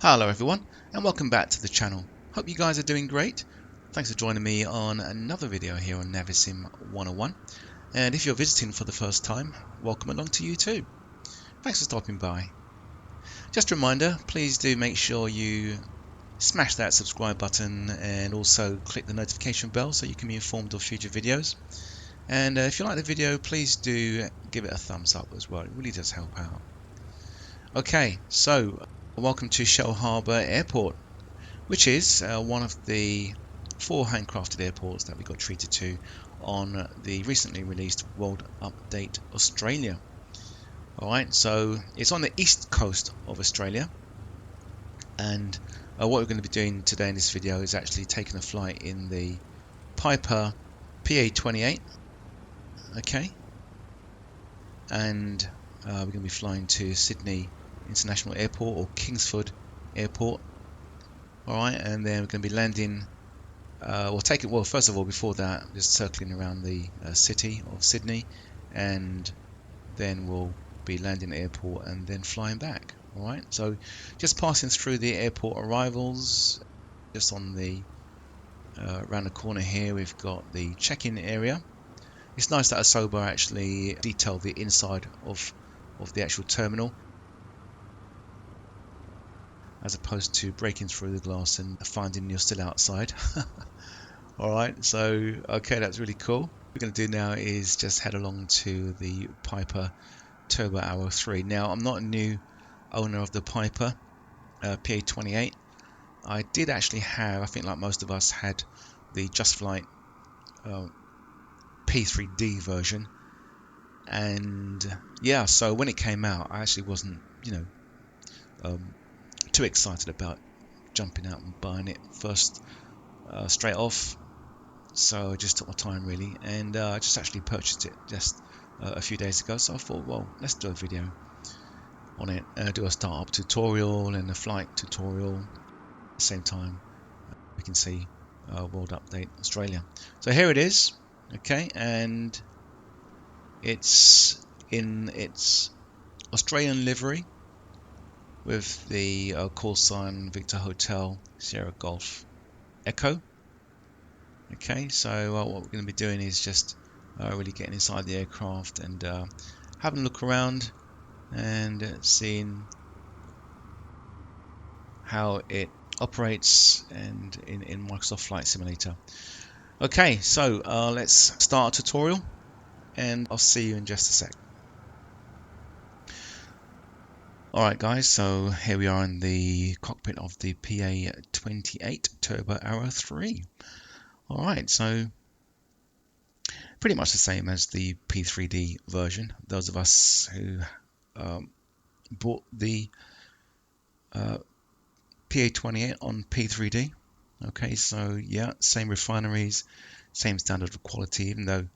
Hello everyone and welcome back to the channel. Hope you guys are doing great. Thanks for joining me on another video here on Vsim 101, and if you're visiting for the first time, welcome along to you too. Thanks for stopping by. Just a reminder, please do make sure you smash that subscribe button and also click the notification bell so you can be informed of future videos. And if you like the video, please do give it a thumbs up as well. It really does help out. Okay, so welcome to Shellharbour Airport, which is one of the 4 handcrafted airports that we got treated to on the recently released World Update Australia. Alright, so it's on the east coast of Australia, and what we're going to be doing today in this video is actually taking a flight in the Piper PA-28, okay, and we're going to be flying to Sydney International Airport or Kingsford Airport. Alright, and then we're going to be landing, first of all, before that, just circling around the city of Sydney, and then we'll be landing at the airport and then flying back. Alright, so just passing through the airport arrivals, just on the around the corner here, we've got the check-in area. It's nice that Asoba actually detailed the inside of the actual terminal, as opposed to breaking through the glass and finding you're still outside. Alright, so okay, that's really cool. What we're going to do now is just head along to the Piper Turbo Arrow 3. Now, I'm not a new owner of the Piper PA-28. I did actually have, I think like most of us, had the Justflight P3D version. And yeah, so when it came out, I actually wasn't, too excited about jumping out and buying it first straight off. So I just took my time really, and I just actually purchased it just a few days ago. So I thought, well, let's do a video on it, do a startup tutorial and a flight tutorial at the same time. We can see World Update Australia. So here it is, okay, and it's in its Australian livery with the call sign Victor Hotel Sierra Golf Echo. Okay, so what we're going to be doing is just really getting inside the aircraft and having a look around and seeing how it operates and in Microsoft Flight Simulator. Okay, so let's start a tutorial and I'll see you in just a sec. Alright guys, so here we are in the cockpit of the PA-28 Turbo Arrow 3. Alright, so pretty much the same as the P3D version. Those of us who bought the PA-28 on P3D. Okay, so yeah, same refineries, same standard of quality, even though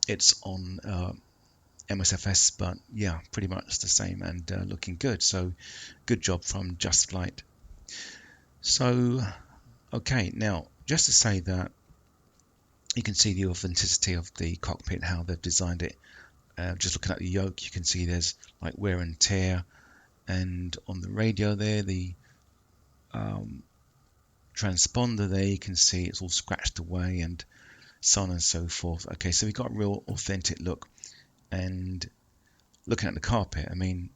it's on MSFS, but yeah, pretty much the same and looking good. So good job from Justflight. So okay, now just to say that you can see the authenticity of the cockpit, how they've designed it. Just looking at the yoke, you can see there's like wear and tear, and on the radio there, the transponder there, you can see it's all scratched away and so on and so forth. Okay, so we've got a real authentic look. And looking at the carpet, I mean,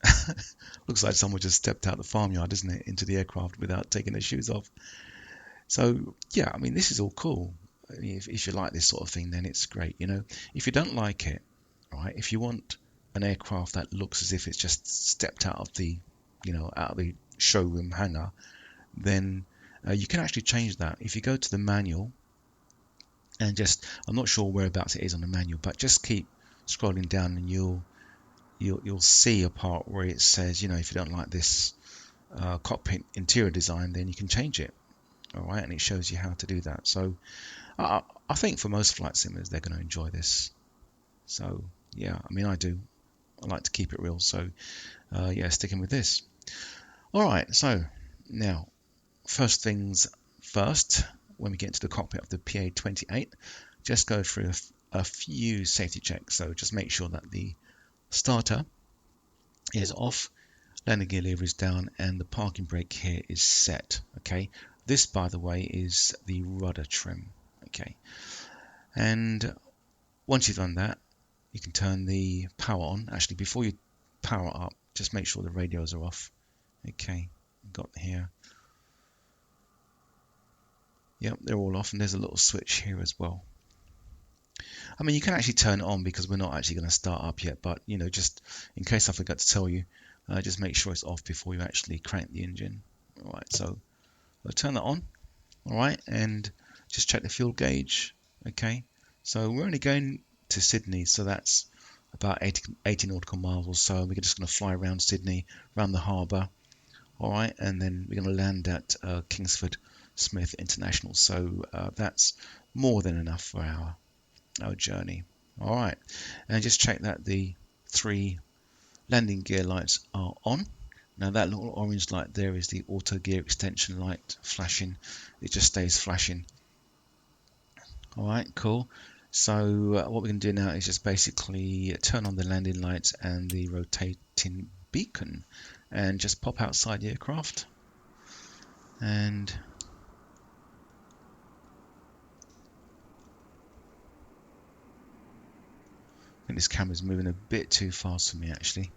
looks like someone just stepped out the farmyard, isn't it, into the aircraft without taking their shoes off. So yeah, I mean, this is all cool. I mean, if you like this sort of thing, then it's great. If you don't like it, right, if you want an aircraft that looks as if it's just stepped out of the showroom hangar, then you can actually change that. If you go to the manual and just, I'm not sure whereabouts it is on the manual, but just keep scrolling down and you'll see a part where it says, if you don't like this cockpit interior design, then you can change it. All right, and it shows you how to do that. So I think for most flight simulators, they're going to enjoy this. So yeah, I mean, I do. I like to keep it real. So yeah, sticking with this. All right, so now first things first, when we get into the cockpit of the PA-28, just go through a few safety checks. So just make sure that the starter is off. landing gear lever is down, and the parking brake here is set. Okay, this, by the way, is the rudder trim. Okay, and once you've done that, you can turn the power on. Actually, before you power up, just make sure the radios are off. Okay, got here. Yep, they're all off, and there's a little switch here as well. I mean, you can actually turn it on because we're not actually going to start up yet, but you know, just in case I forgot to tell you, just make sure it's off before you actually crank the engine. All right, so I'll turn that on. All right, and just check the fuel gauge. Okay, so we're only going to Sydney, so that's about 80 nautical miles or so. We're just going to fly around Sydney, around the harbour. All right, and then we're going to land at Kingsford Smith International. So that's more than enough for our journey. All right, and just check that the 3 landing gear lights are on. Now that little orange light there is the auto gear extension light flashing. It just stays flashing. All right, cool. So what we're going to do now is just basically turn on the landing lights and the rotating beacon and just pop outside the aircraft. And I think this camera's moving a bit too fast for me actually.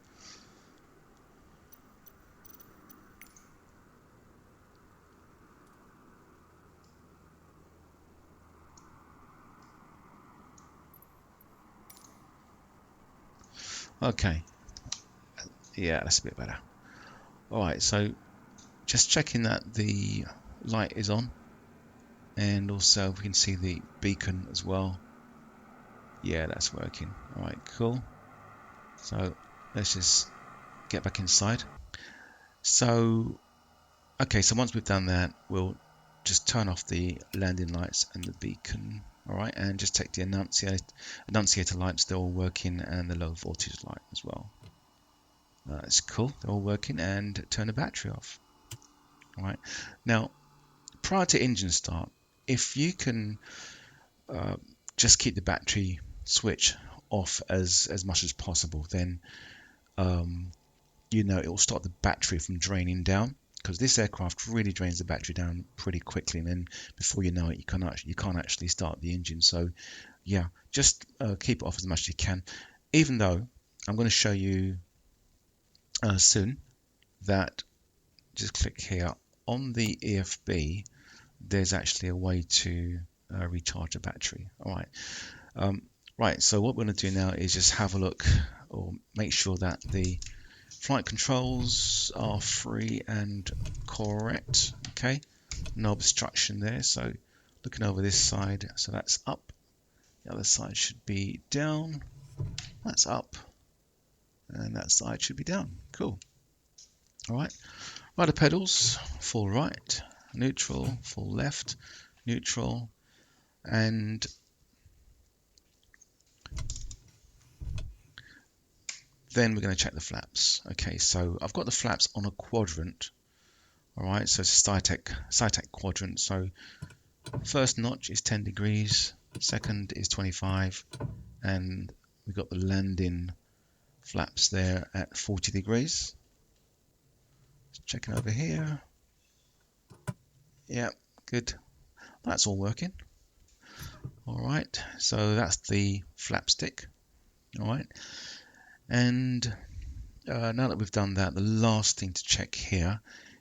Okay, yeah, that's a bit better. Alright, so just checking that the light is on, and also we can see the beacon as well. Yeah, that's working. Alright, cool. So let's just get back inside. So, okay, so once we've done that, we'll just turn off the landing lights and the beacon. Alright, and just take the annunciator lights, they're all working, and the low voltage light as well. That's cool, they're all working, and turn the battery off. Alright, now prior to engine start, if you can just keep the battery switch off as much as possible, then you know it will stop the battery from draining down, because this aircraft really drains the battery down pretty quickly, and then before you know it, you can't actually start the engine. So yeah, just keep it off as much as you can, even though I'm going to show you soon that, just click here on the EFB, there's actually a way to recharge the battery. All right, right, so what we're going to do now is just have a look, or make sure that the flight controls are free and correct. Okay, no obstruction there. So looking over this side, so that's up, the other side should be down, that's up, and that side should be down. Cool. All right, rudder pedals, full right, neutral, full left, neutral, and then we're going to check the flaps. Okay, so I've got the flaps on a quadrant. All right, so it's a SciTech quadrant. So first notch is 10 degrees, second is 25, and we've got the landing flaps there at 40 degrees. Just checking over here. Yeah, good. That's all working. All right, so that's the flap stick. All right, and now that we've done that, the last thing to check here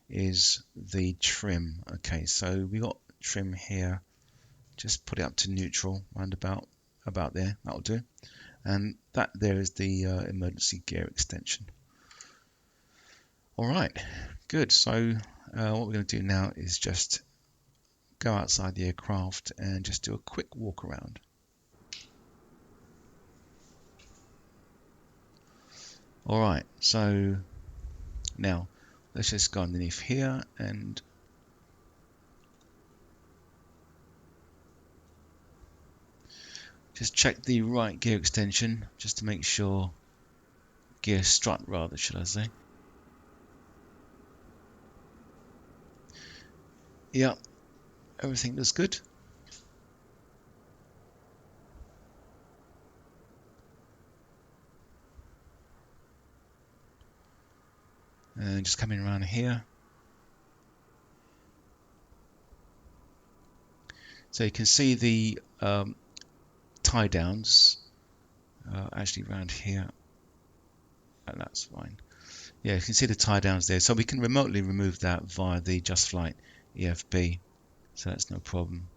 is the trim. Okay, so we got trim here. Just put it up to neutral, round about there. That'll do. And that there is the emergency gear extension. All right, good. So what we're going to do now is just go outside the aircraft and just do a quick walk around. All right, so now let's just go underneath here and just check the right gear extension, just to make sure, gear strut rather, should I say. Yeah, everything looks good. And just coming around here. So you can see the tie downs actually around here. And that's fine. Yeah, you can see the tie downs there. So we can remotely remove that via the Justflight EFB. So that's no problem.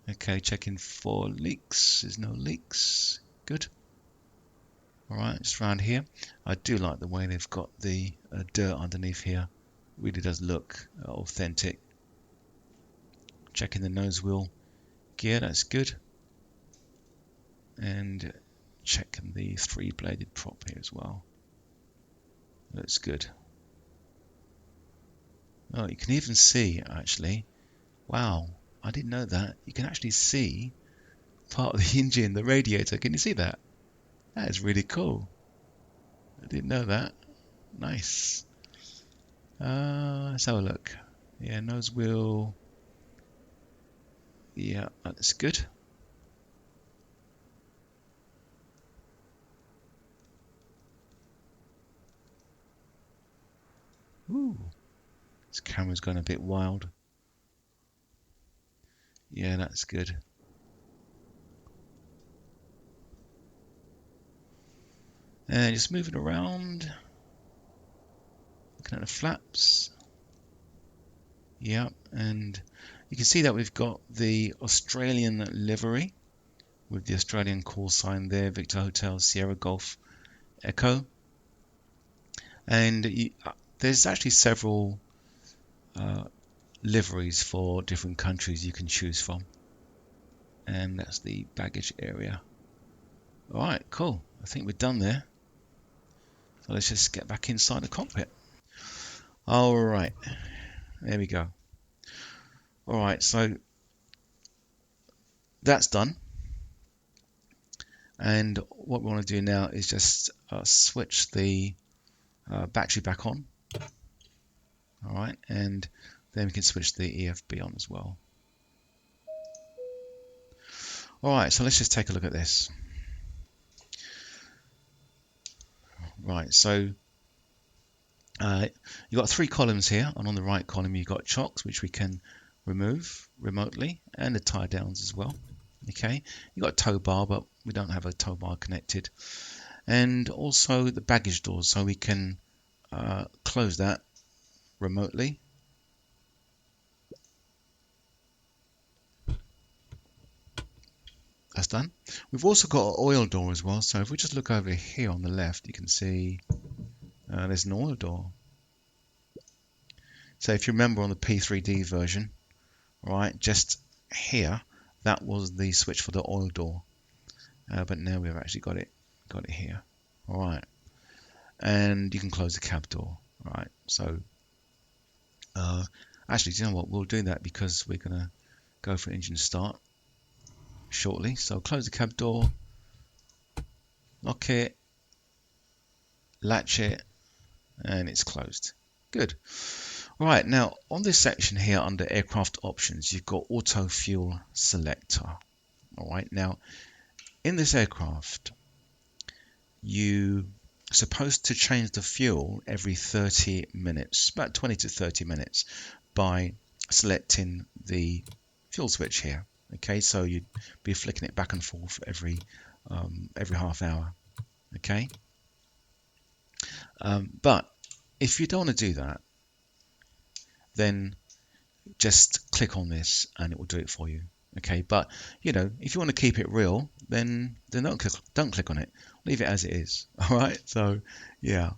Okay, checking for leaks. There's no leaks. Good. Alright, just around here. I do like the way they've got the dirt underneath here. Really does look authentic. Checking the nose wheel gear, that's good. And checking the three-bladed prop here as well. Looks good. Oh, you can even see, actually, wow, I didn't know that. You can actually see part of the engine, the radiator. Can you see that? That is really cool. I didn't know that. Nice. Let's have a look. Yeah, nose wheel. Yeah, that's good. Ooh, this camera's gone a bit wild. Yeah, that's good. And just moving around, looking at the flaps. Yeah, and you can see that we've got the Australian livery with the Australian call sign there, Victor Hotel Sierra Golf Echo. And there's actually several liveries for different countries you can choose from. And that's the baggage area. All right, cool. I think we're done there. So let's just get back inside the cockpit. All right, there we go. All right, so that's done. And what we want to do now is just switch the battery back on. All right, and then we can switch the EFB on as well. All right, so let's just take a look at this. Right, so you've got three columns here, and on the right column you've got chocks, which we can remove remotely, and the tie downs as well. Okay, you've got a tow bar, but we don't have a tow bar connected, and also the baggage doors, so we can close that remotely. That's done. We've also got an oil door as well, so if we just look over here on the left, you can see there's an oil door. So if you remember on the P3D version, right, just here, that was the switch for the oil door, but now we've actually got it here. All right, and you can close the cab door. All right, so actually, do you know what? We'll do that because we're gonna go for engine start shortly. So close the cab door, lock it, latch it, and it's closed. Good. All right, now on this section here under aircraft options, you've got auto fuel selector. All right, now in this aircraft, you're supposed to change the fuel every 30 minutes, about 20 to 30 minutes, by selecting the fuel switch here. Okay, so you'd be flicking it back and forth every half hour. Okay, but if you don't want to do that, then just click on this and it will do it for you. Okay, but you know, if you want to keep it real, then don't click on it. Leave it as it is. All right. So yeah.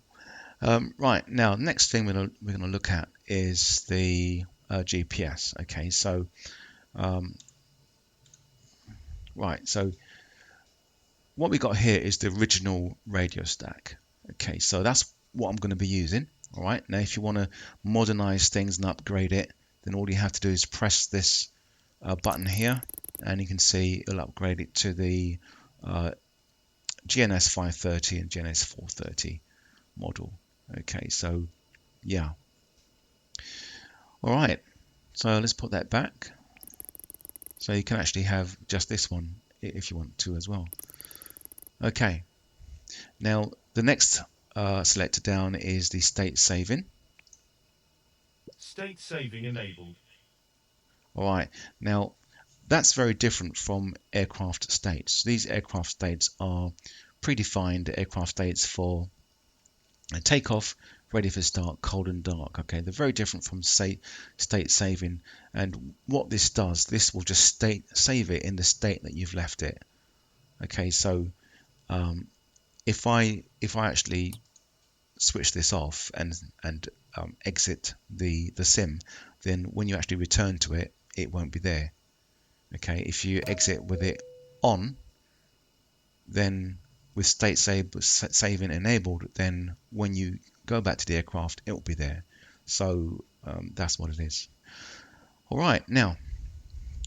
Right now, next thing we're gonna look at is the GPS. Okay, so right. So what we got here is the original radio stack. Okay, so that's what I'm going to be using. All right. Now, if you want to modernize things and upgrade it, then all you have to do is press this button here, and you can see it'll upgrade it to the GNS 530 and GNS 430 model. Okay, so yeah. All right, so let's put that back. So you can actually have just this one if you want to as well. Okay, now the next selected down is the state saving. State saving enabled. All right, now that's very different from aircraft states. These aircraft states are predefined aircraft states for takeoff, ready for start, cold and dark. Okay, they're very different from state saving. And what this does, this will just save it in the state that you've left it. Okay, so if I actually switch this off and exit the sim, then when you actually return to it, it won't be there. Okay, if you exit with it on, then with state saving enabled, then when you go back to the aircraft, it will be there. So that's what it is. All right, now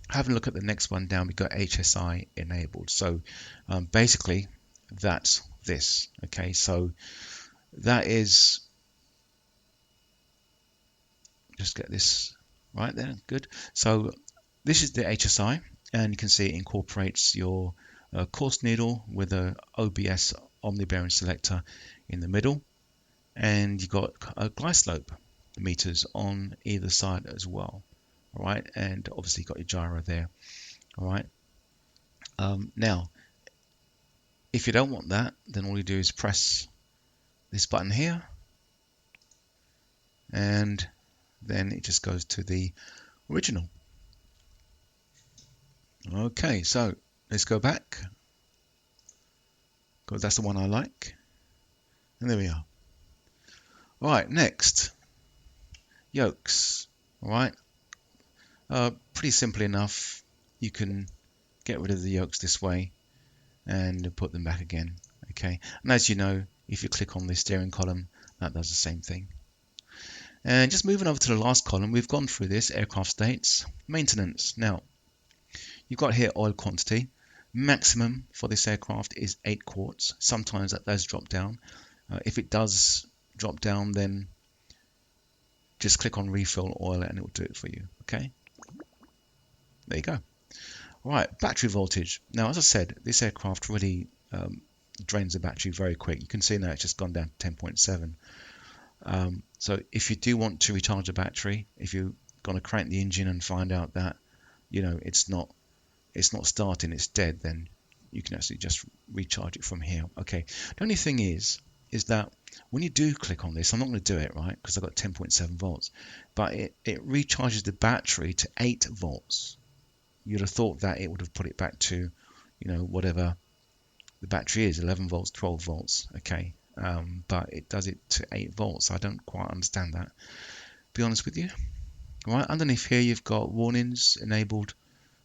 having a look at the next one down, we've got HSI enabled. So basically that's this. Okay, so that is, just get this right there, good. So this is the HSI, and you can see it incorporates your course needle with a OBS omni-bearing selector in the middle, and you've got a glide slope meters on either side as well. All right, and obviously you've got your gyro there. All right, now if you don't want that, then all you do is press this button here, and then it just goes to the original. Okay, so let's go back, because that's the one I like. And there we are. All right, next, yokes. All right, pretty simple enough. You can get rid of the yokes this way and put them back again. Okay, and as you know, if you click on the steering column, that does the same thing. And just moving over to the last column, we've gone through this aircraft states, maintenance. Now, you've got here oil quantity. Maximum for this aircraft is 8 quarts. Sometimes that does drop down. If it does drop down, then just click on refill oil and it will do it for you. Okay, there you go. All right, battery voltage. Now, as I said, this aircraft really drains the battery very quick. You can see now it's just gone down to 10.7. So if you do want to recharge the battery, if you're going to crank the engine and find out that, you know, it's not starting, it's dead, then you can actually just recharge it from here. Okay, the only thing is that when you do click on this, I'm not going to do it, right, because I've got 10.7 volts, but it recharges the battery to 8 volts. You'd have thought that it would have put it back to, you know, whatever the battery is, 11 volts, 12 volts. Okay, but it does it to 8 volts. I don't quite understand that, to be honest with you. All right, underneath here you've got warnings enabled.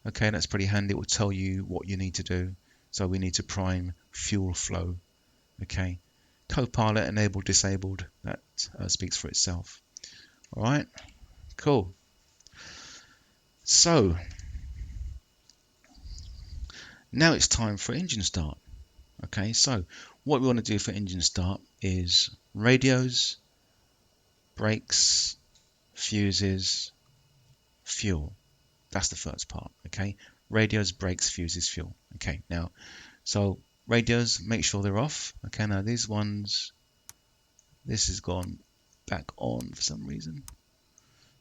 Okay, that's pretty handy. It will tell you what you need to do. So we need to prime fuel flow. Okay, Copilot enabled, disabled. That speaks for itself. All right, cool. So now it's time for engine start. Okay, so what we want to do for engine start is radios, brakes, fuses, fuel. That's the first part. Okay, radios, brakes, fuses, fuel. Okay, now, so radios, make sure they're off. Okay, now these ones, this has gone back on for some reason.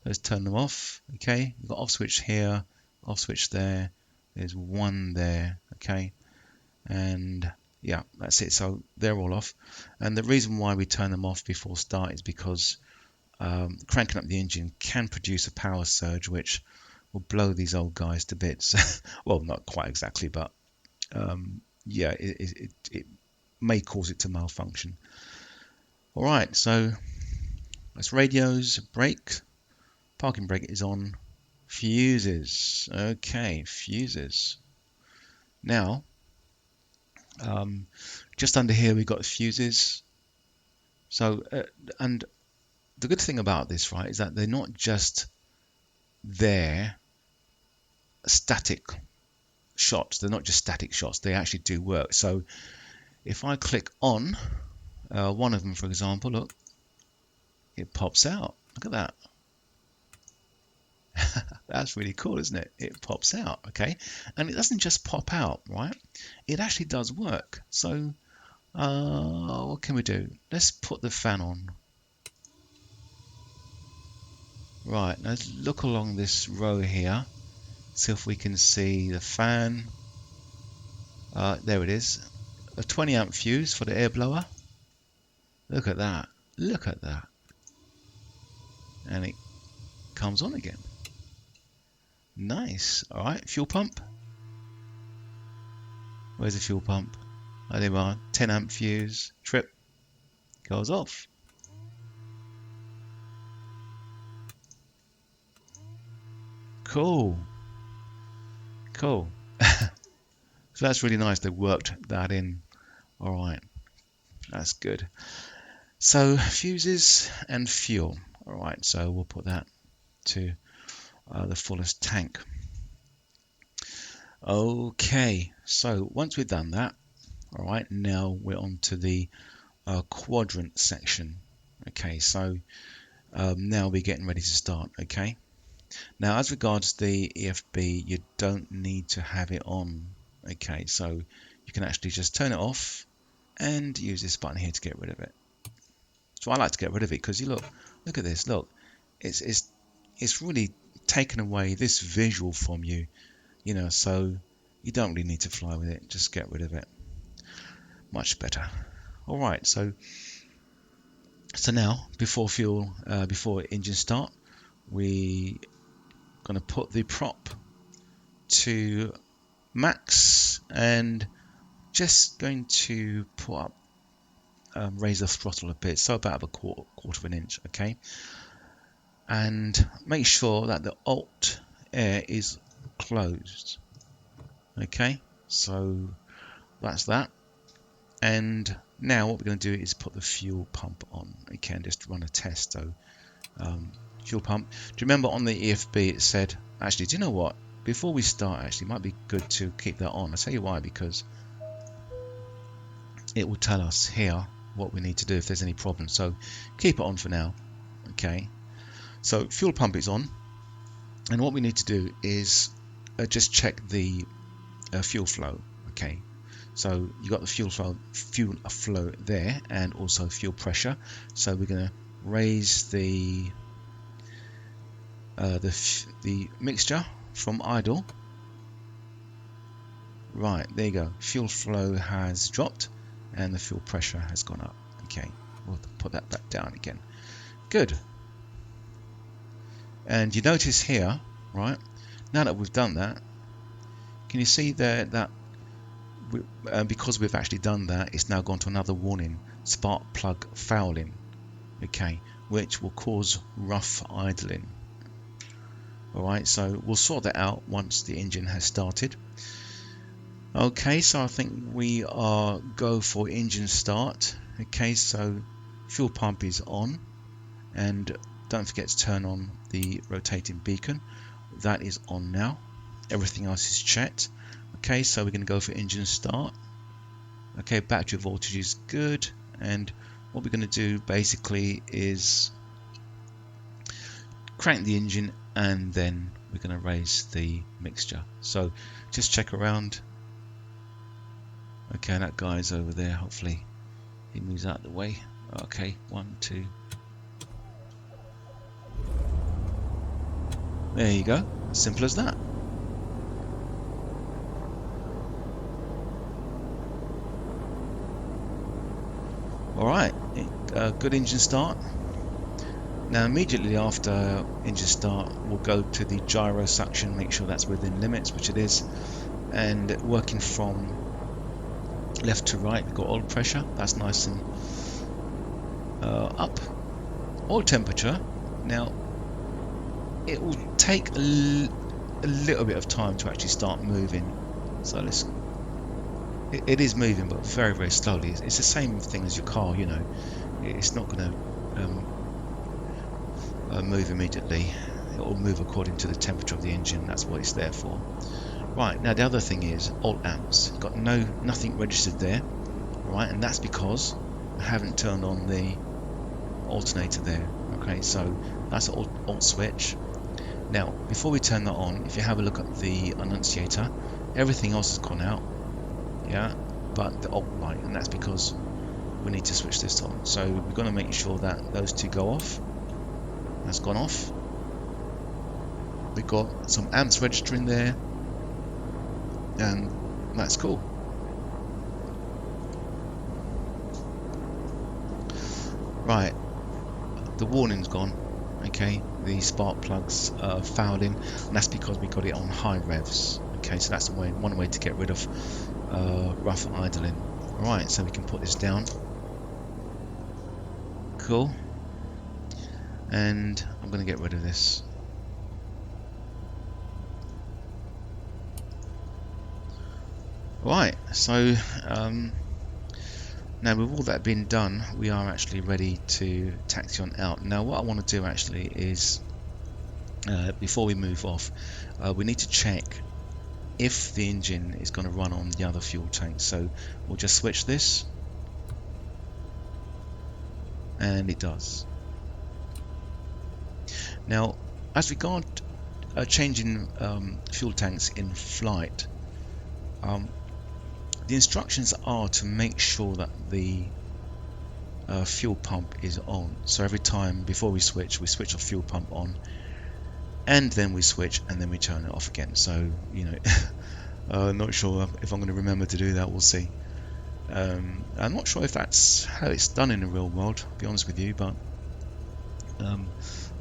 Let's turn them off. Okay, you've got off switch here, off switch there. There's one there. Okay, and yeah, that's it. So they're all off. And the reason why we turn them off before start is because cranking up the engine can produce a power surge, which will blow these old guys to bits. Well, not quite exactly, but yeah, it may cause it to malfunction. All right, so that's radios, brake, parking brake is on, fuses. Okay, fuses. Now, just under here we've got fuses. So, and the good thing about this, right, is that they're not just there static shots. They're not just static shots. They actually do work. So if I click on one of them, for example, look, it pops out. Look at that. That's really cool, isn't it? It pops out. Okay, and it doesn't just pop out, right? It actually does work. So What can we do? Let's put the fan on. Right, now look along this row here. See if we can see the fan. There it is. A 20 amp fuse for the air blower. Look at that. Look at that. And it comes on again. Nice. Alright, fuel pump. Where's the fuel pump? Oh, there we are. 10 amp fuse. Trip. Goes off. Cool. Cool. So that's really nice. They worked that in. Alright. That's good. So fuses and fuel. Alright, so we'll put that to the fullest tank. Okay, so once we've done that, all right, now we're on to the quadrant section. Okay, so now we're getting ready to start. Okay, now as regards the EFB, you don't need to have it on. Okay, so you can actually just turn it off and use this button here to get rid of it. So I like to get rid of it because you look at this. Look, it's really taken away this visual from you. You know, so you don't really need to fly with it. Just get rid of it. Much better. All right. So now before engine start, we gonna put the prop to max and just going to put up raise the throttle a bit, so about a quarter of an inch. Okay, and make sure that the alt air is closed. Okay, so that's that. And now what we're going to do is put the fuel pump on. Okay, and just run a test. So fuel pump. Do you remember on the EFB it said, actually, do you know what, before we start, actually it might be good to keep that on. I'll tell you why, because it will tell us here what we need to do if there's any problems. So keep it on for now. Okay, so fuel pump is on, and what we need to do is just check the fuel flow. Okay, so you got the fuel flow there, and also fuel pressure. So we're going to raise the mixture from idle. Right, there you go. Fuel flow has dropped and the fuel pressure has gone up. Okay, we'll put that back down again. Good. And you notice here, right, now that we've done that, can you see there that because we've actually done that, it's now gone to another warning, spark plug fouling, okay, which will cause rough idling. Alright, so we'll sort that out once the engine has started. Okay, so I think we are go for engine start. Okay, so fuel pump is on, and don't forget to turn on the rotating beacon. That is on now. Everything else is checked. Okay, so we're going to go for engine start. Okay, battery voltage is good, and what we're going to do basically is crank the engine, and then we're going to raise the mixture. So just check around. Okay, that guy's over there. Hopefully he moves out of the way. Okay, 1, 2. There you go. Simple as that. Alright, good engine start. Now immediately after engine start, we'll go to the gyro suction, make sure that's within limits, which it is, and working from left to right, we've got oil pressure, that's nice and up. Oil temperature, now it will take a little bit of time to actually start moving, so it is moving, but very, very slowly. It's the same thing as your car, you know, it's not going to move immediately. It will move according to the temperature of the engine. That's what it's there for. Right, now the other thing is alt amps. Got nothing registered there, right, and that's because I haven't turned on the alternator there. Okay, so that's an alt switch. Now before we turn that on, if you have a look at the annunciator, everything else has gone out. Yeah, but the alt light, and that's because we need to switch this on. So we're going to make sure that those two go off. That's gone off. We've got some amps registering there, and that's cool. Right, the warning's gone. Okay, the spark plugs are fouling, and that's because we got it on high revs. Okay, so that's one way to get rid of rough idling. Alright, so we can put this down. Cool. And I'm going to get rid of this. Right, so now with all that being done, we are actually ready to taxi on out. Now what I want to do actually is, before we move off, we need to check if the engine is going to run on the other fuel tank. So we'll just switch this, and it does. Now as regard changing fuel tanks in flight, the instructions are to make sure that the fuel pump is on. So every time before we switch our fuel pump on, and then we switch, and then we turn it off again. So, you know, not sure if I'm going to remember to do that. We'll see. I'm not sure if that's how it's done in the real world, to be honest with you, but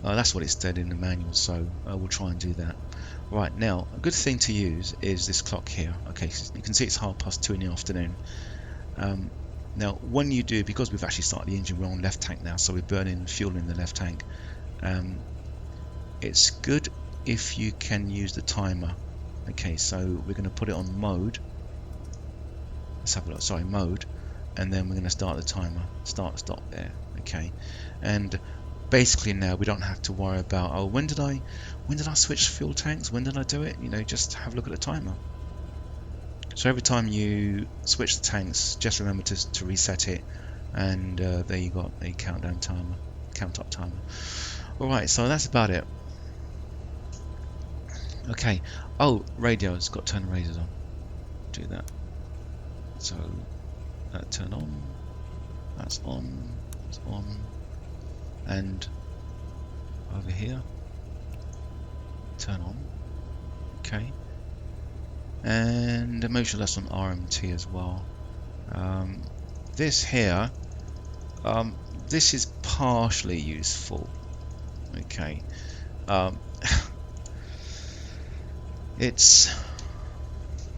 that's what it said in the manual, so we'll try and do that. Right, now a good thing to use is this clock here. Okay, so you can see it's 2:30 in the afternoon. Now when you do, because we've actually started the engine, we're on left tank now, so we're burning fuel in the left tank. It's good if you can use the timer. Okay, so we're going to put it on mode. Let's have a look. Sorry, mode, and then we're going to start the timer. Stop there. Okay, and basically now we don't have to worry about, oh, when did I switch fuel tanks, when did I do it? You know, just have a look at the timer. So every time you switch the tanks, just remember to reset it, and there you got a count up timer. Alright, so that's about it. Okay, oh, radios, got to turn the radios on. Do that. So that turn on, that's on, it's on, and over here turn on. Okay, and make sure that's on RMT as well. This here, this is partially useful. Okay, it's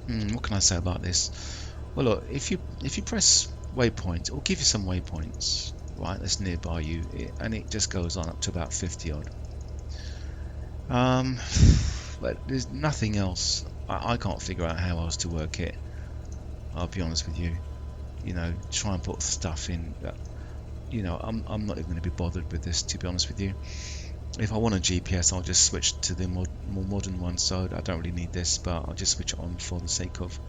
what can I say about this? Well, look, if you press waypoints, it will give you some waypoints, right, that's nearby you, and it just goes on up to about 50 odd. But there's nothing else. I can't figure out how else to work it, I'll be honest with you. You know, try and put stuff in. You know, I'm not even going to be bothered with this, to be honest with you. If I want a GPS, I'll just switch to the more modern one, so I don't really need this, but I'll just switch it on for the sake of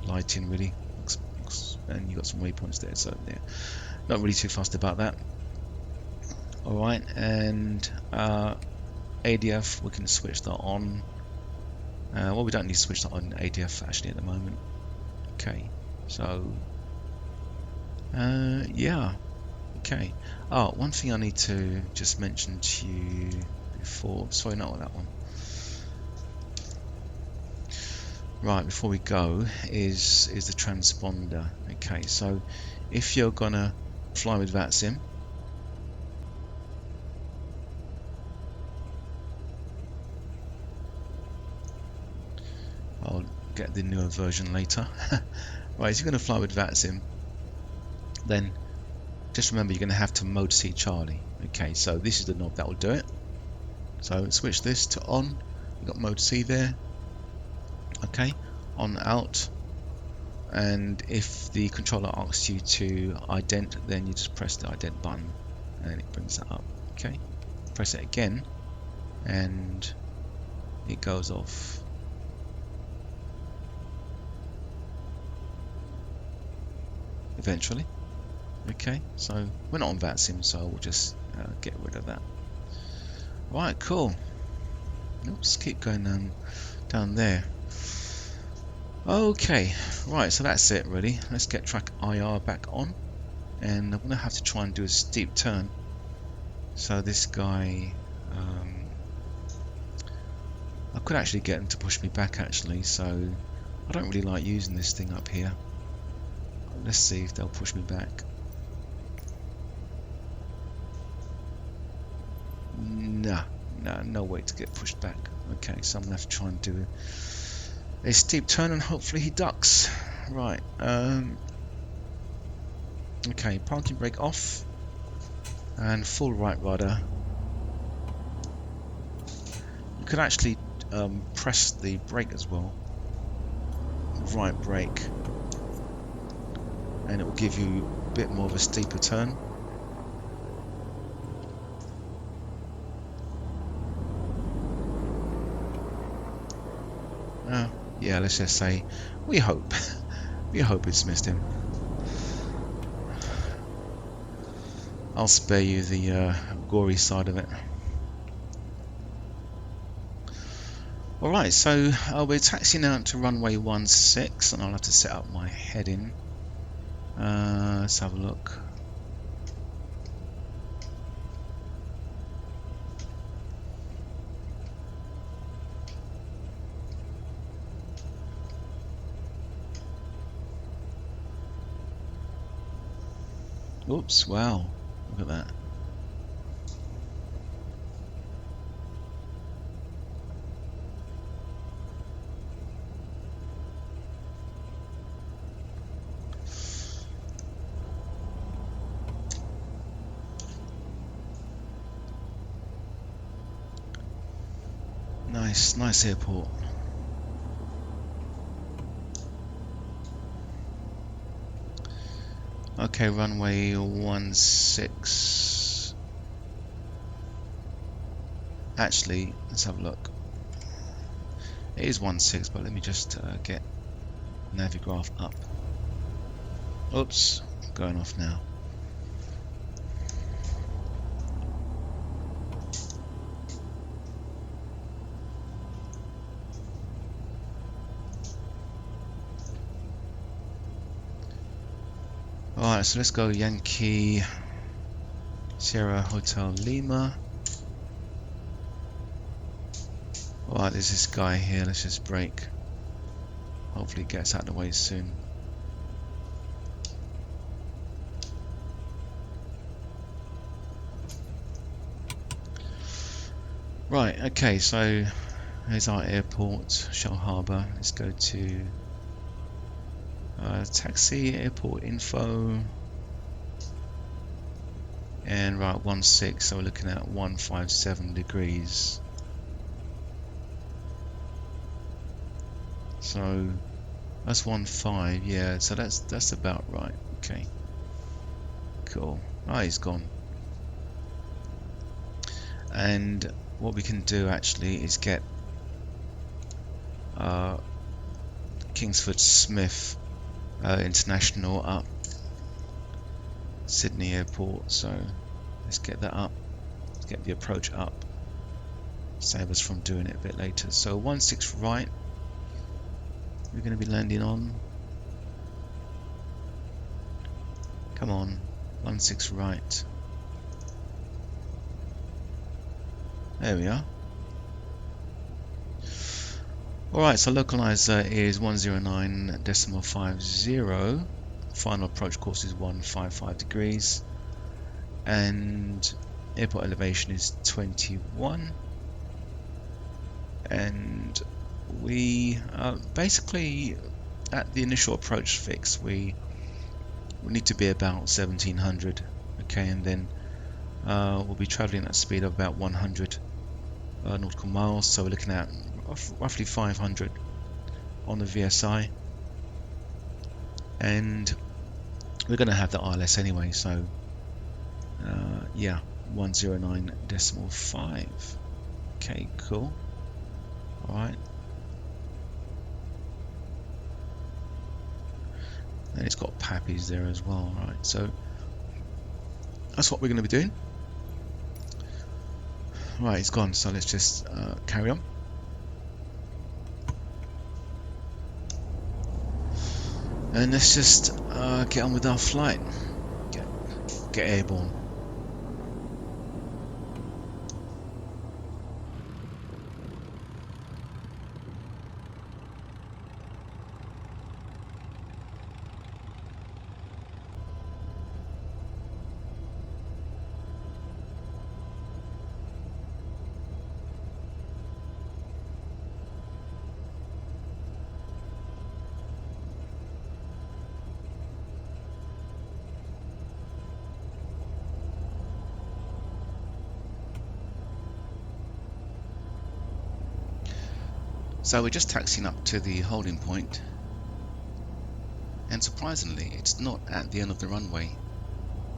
lighting, really. And you got some waypoints there, so yeah, not really too fussed about that. Alright, and ADF, we can switch that on. Well, we don't need to switch that on ADF actually at the moment. Okay, so yeah, okay. Oh, one thing I need to just mention to you before, sorry, not that one. Right, before we go is the transponder. Okay, so if you're gonna fly with Vatsim, I'll get the newer version later. Right, if you're gonna fly with Vatsim, then just remember you're gonna have to mode C Charlie. Okay, so this is the knob that will do it. So switch this to on. You've got mode C there. Okay, on out, and if the controller asks you to ident, then you just press the ident button and it brings that up. Okay, press it again and it goes off. Eventually. Okay, so we're not on Vatsim, so we'll just get rid of that. Right, cool. Oops, keep going down there. Okay, Right, so that's it really. Let's get track IR back on, and I'm going to have to try and do a steep turn. So this guy, I could actually get him to push me back actually, so I don't really like using this thing up here. Let's see if they'll push me back. Nah, no way to get pushed back. Okay, so I'm going to have to try and do a steep turn and hopefully he ducks. Right, okay, parking brake off and full right rudder. You could actually press the brake as well, right brake, and it will give you a bit more of a steeper turn. Yeah, let's just say we hope we hope it's missed him. I'll spare you the gory side of it. Alright, so we're taxiing out to runway 16 and I'll have to set up my heading. Let's have a look. Oops, wow, look at that. Nice airport. Okay, runway 16. Actually, let's have a look. It is 16, but let me just get Navigraph up. Oops, going off now. Alright, so let's go Yankee Sierra Hotel Lima. Alright, there's this guy here, let's just brake. Hopefully he gets out of the way soon. Right, okay, so here's our airport, Shell Harbour. Let's go to taxi, airport info, and right 16, so we're looking at 157 degrees. So that's 15, yeah, so that's about right. Okay, cool. Ah, he's gone. And what we can do actually is get Kingsford Smith International up, Sydney Airport, so let's get that up, let's get the approach up, save us from doing it a bit later. So 16 right, we're going to be landing on, come on, 16 right, there we are. Alright, so localizer is 109.50. Final approach course is 155 degrees. And airport elevation is 21. And we basically, at the initial approach fix, we need to be about 1700. Okay, and then we'll be traveling at a speed of about 100 nautical miles. So we're looking at roughly 500 on the VSI, and we're going to have the ILS anyway, so yeah, 109.5. Okay, cool. Alright, and it's got Pappies there as well. Alright, so that's what we're going to be doing. Right, it's gone, so let's just carry on. And let's just get on with our flight. Get airborne. So we're just taxiing up to the holding point, and surprisingly it's not at the end of the runway.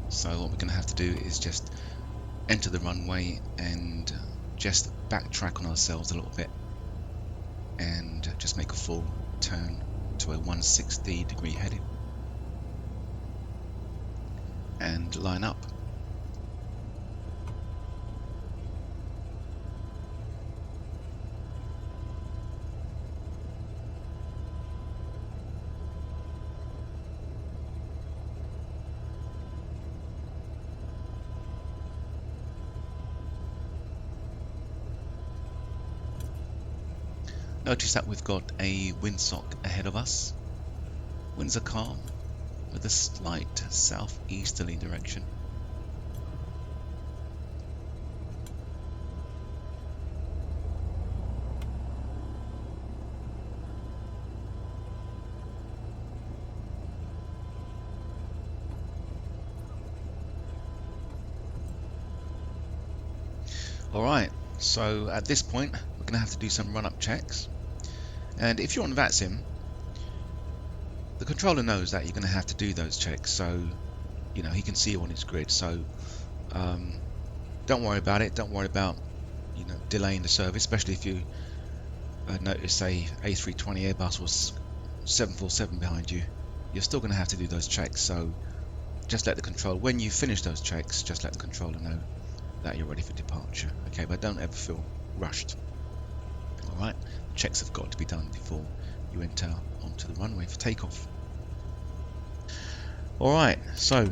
So what we're going to have to do is just enter the runway and just backtrack on ourselves a little bit and just make a full turn to a 160-degree heading and line up. Notice that we've got a windsock ahead of us. Winds are calm with a slight southeasterly direction. Alright, so at this point we're going to have to do some run-up checks. And if you're on Vatsim, the controller knows that you're going to have to do those checks, so you know he can see you on his grid. So don't worry about it. Don't worry about delaying the service, especially if you notice a A320 Airbus was 747 behind you. You're still going to have to do those checks. So just let the controller, when you finish those checks, just let the controller know that you're ready for departure. Okay, but don't ever feel rushed. Alright, the checks have got to be done before you enter onto the runway for takeoff. Alright, so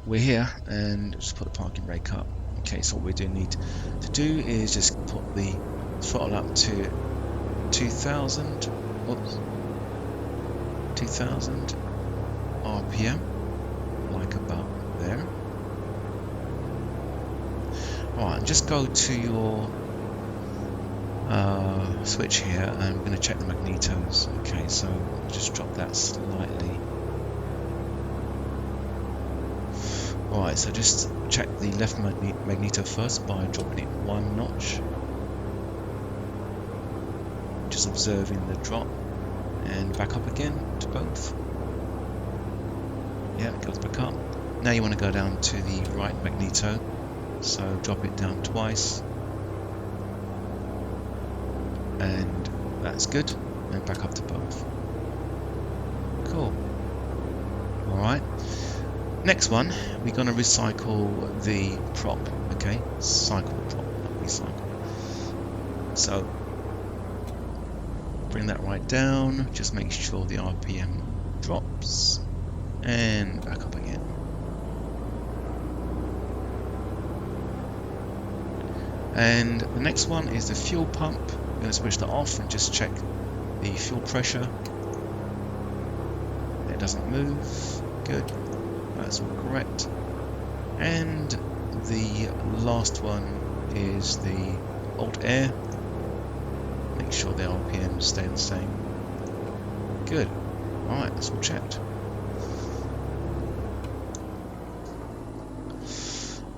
we're here, and just put the parking brake up. Okay, so what we do need to do is just put the throttle up to 2000 RPM, like about there. Alright, just go to your switch here. I'm going to check the magnetos. Okay, so just drop that slightly. Alright, so just check the left magneto first by dropping it 1 notch. Just observing the drop, and back up again to both. Yeah, it goes back up. Now you want to go down to the right magneto, so drop it down twice. And that's good, and back up to both. Cool. Alright, next one, we're going to recycle the prop. Okay, cycle the prop, not recycle. So bring that right down, just make sure the RPM drops, and back up again. And the next one is the fuel pump. We're going to switch that off and just check the fuel pressure. It doesn't move. Good. That's all correct. And the last one is the Alt Air. Make sure the RPMs stay the same. Good. Alright, that's all checked.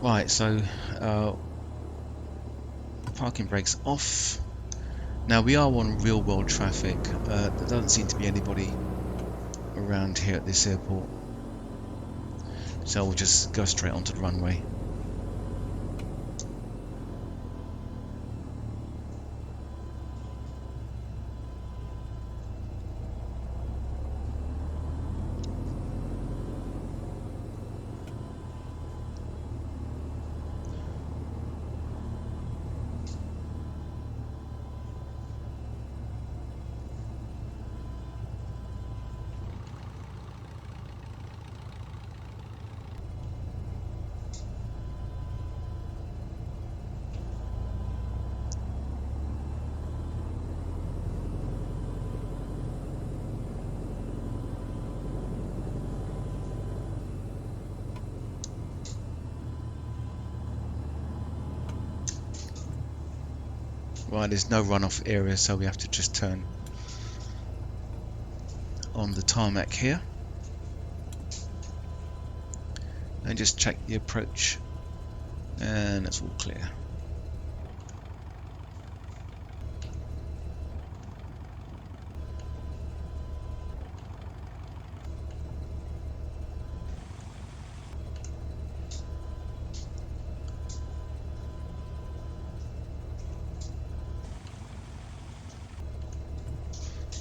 Right, so parking brakes off. Now we are on real world traffic. There doesn't seem to be anybody around here at this airport, so we'll just go straight onto the runway. Right, there's no runoff area, so we have to just turn on the tarmac here and just check the approach, and it's all clear.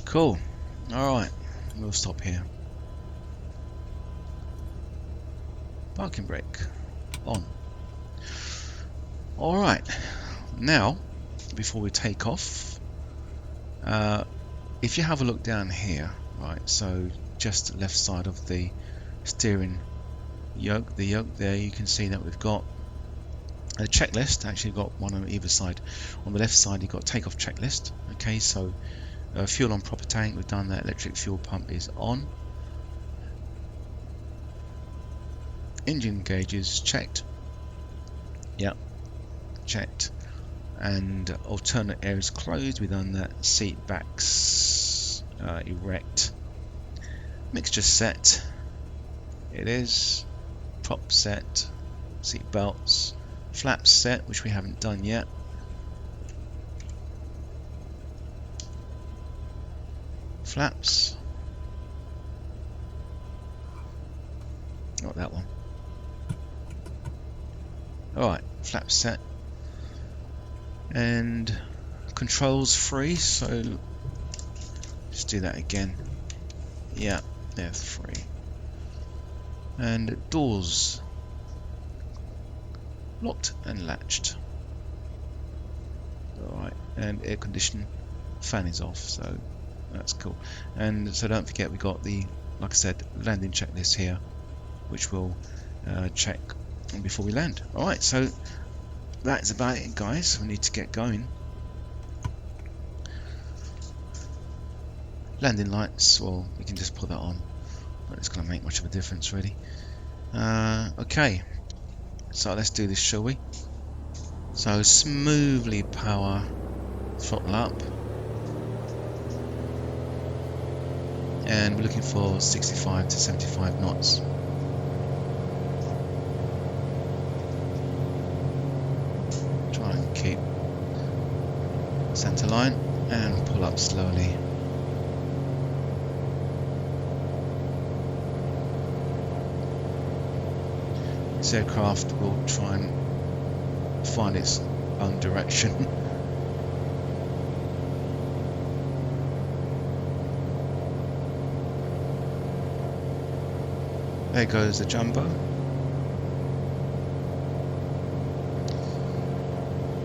Cool. Alright, we'll stop here. Parking brake on. Alright, now before we take off, if you have a look down here, right, so just left side of the steering yoke, the yoke there, you can see that we've got a checklist. Actually got one on either side. On the left side you've got takeoff checklist. Okay, so fuel on proper tank, we've done that. Electric fuel pump is on. Engine gauges checked. Yep, checked. And alternate air is closed, we've done that. Seat backs erect. Mixture set, it is. Prop set, seat belts, flaps set, which we haven't done yet. Flaps, not that one. Alright, flaps set. And controls free, so just do that again. Yeah, they're free. And doors locked and latched. Alright, and air condition fan is off, so that's cool. And so don't forget, we got the, like I said, landing checklist here, which we'll check before we land. Alright, so that's about it, guys. We need to get going. Landing lights, well, we can just put that on. Not it's going to make much of a difference, really. Okay, so let's do this, shall we? So smoothly power throttle up, and we're looking for 65 to 75 knots. Try and keep center line and pull up slowly. This aircraft will try and find its own direction. There goes the jumbo.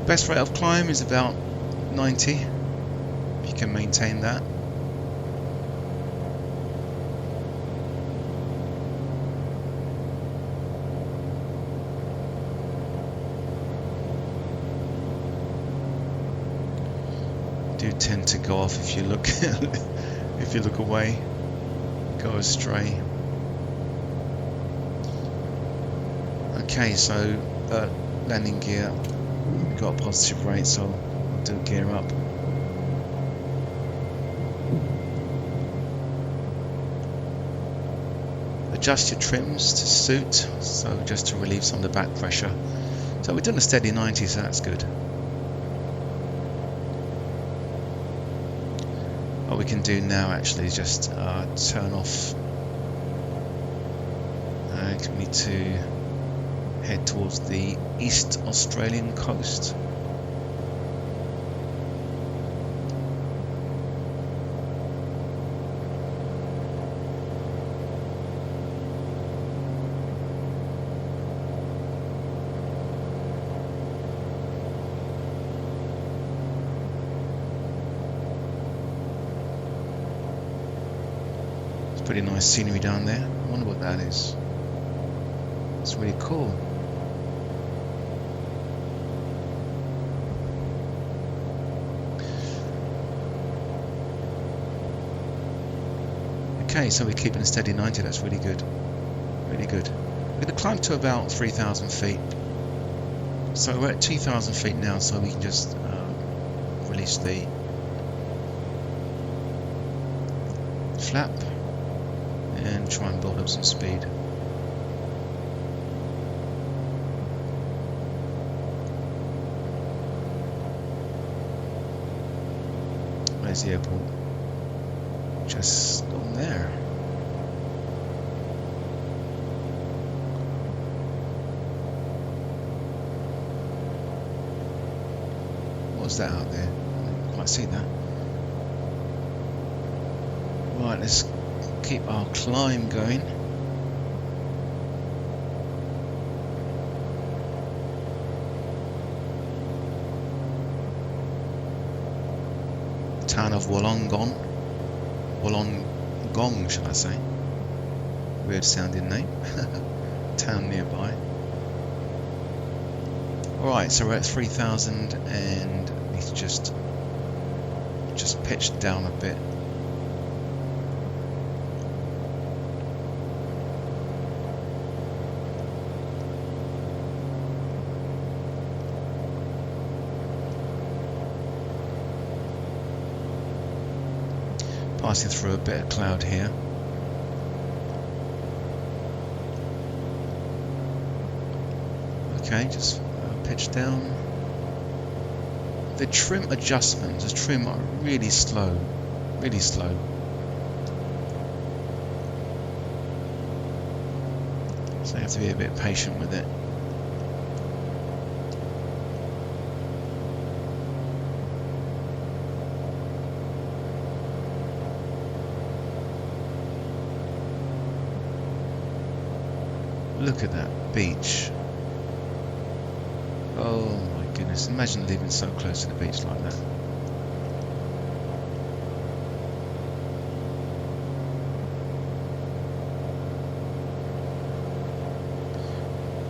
Best rate of climb is about 90, if you can maintain that. Do tend to go off if you look if you look away, go astray. Okay, so landing gear, we've got a positive rate, so we'll do gear up. Adjust your trims to suit, so just to relieve some of the back pressure. So we're doing a steady 90, so that's good. What we can do now actually is just turn off. We need to head towards the East Australian coast. It's pretty nice scenery down there. I wonder what that is. It's really cool. Okay, so we're keeping a steady 90, that's really good. Really good. We're going to climb to about 3,000 feet. So we're at 2,000 feet now, so we can just release the flap and try and build up some speed. Where's the airport? Just on there. What's that out there? I didn't quite see that. Right, let's keep our climb going. Town of Wollongong, should I say? Weird sounding name. Town nearby. Alright, so we're at 3,000 and need to just pitch down a bit. Passing through a bit of cloud here. Okay, just pitch down. The trim adjustments, the trim are really slow, really slow. So you have to be a bit patient with it. Look at that beach. Oh my goodness, imagine living so close to the beach like that.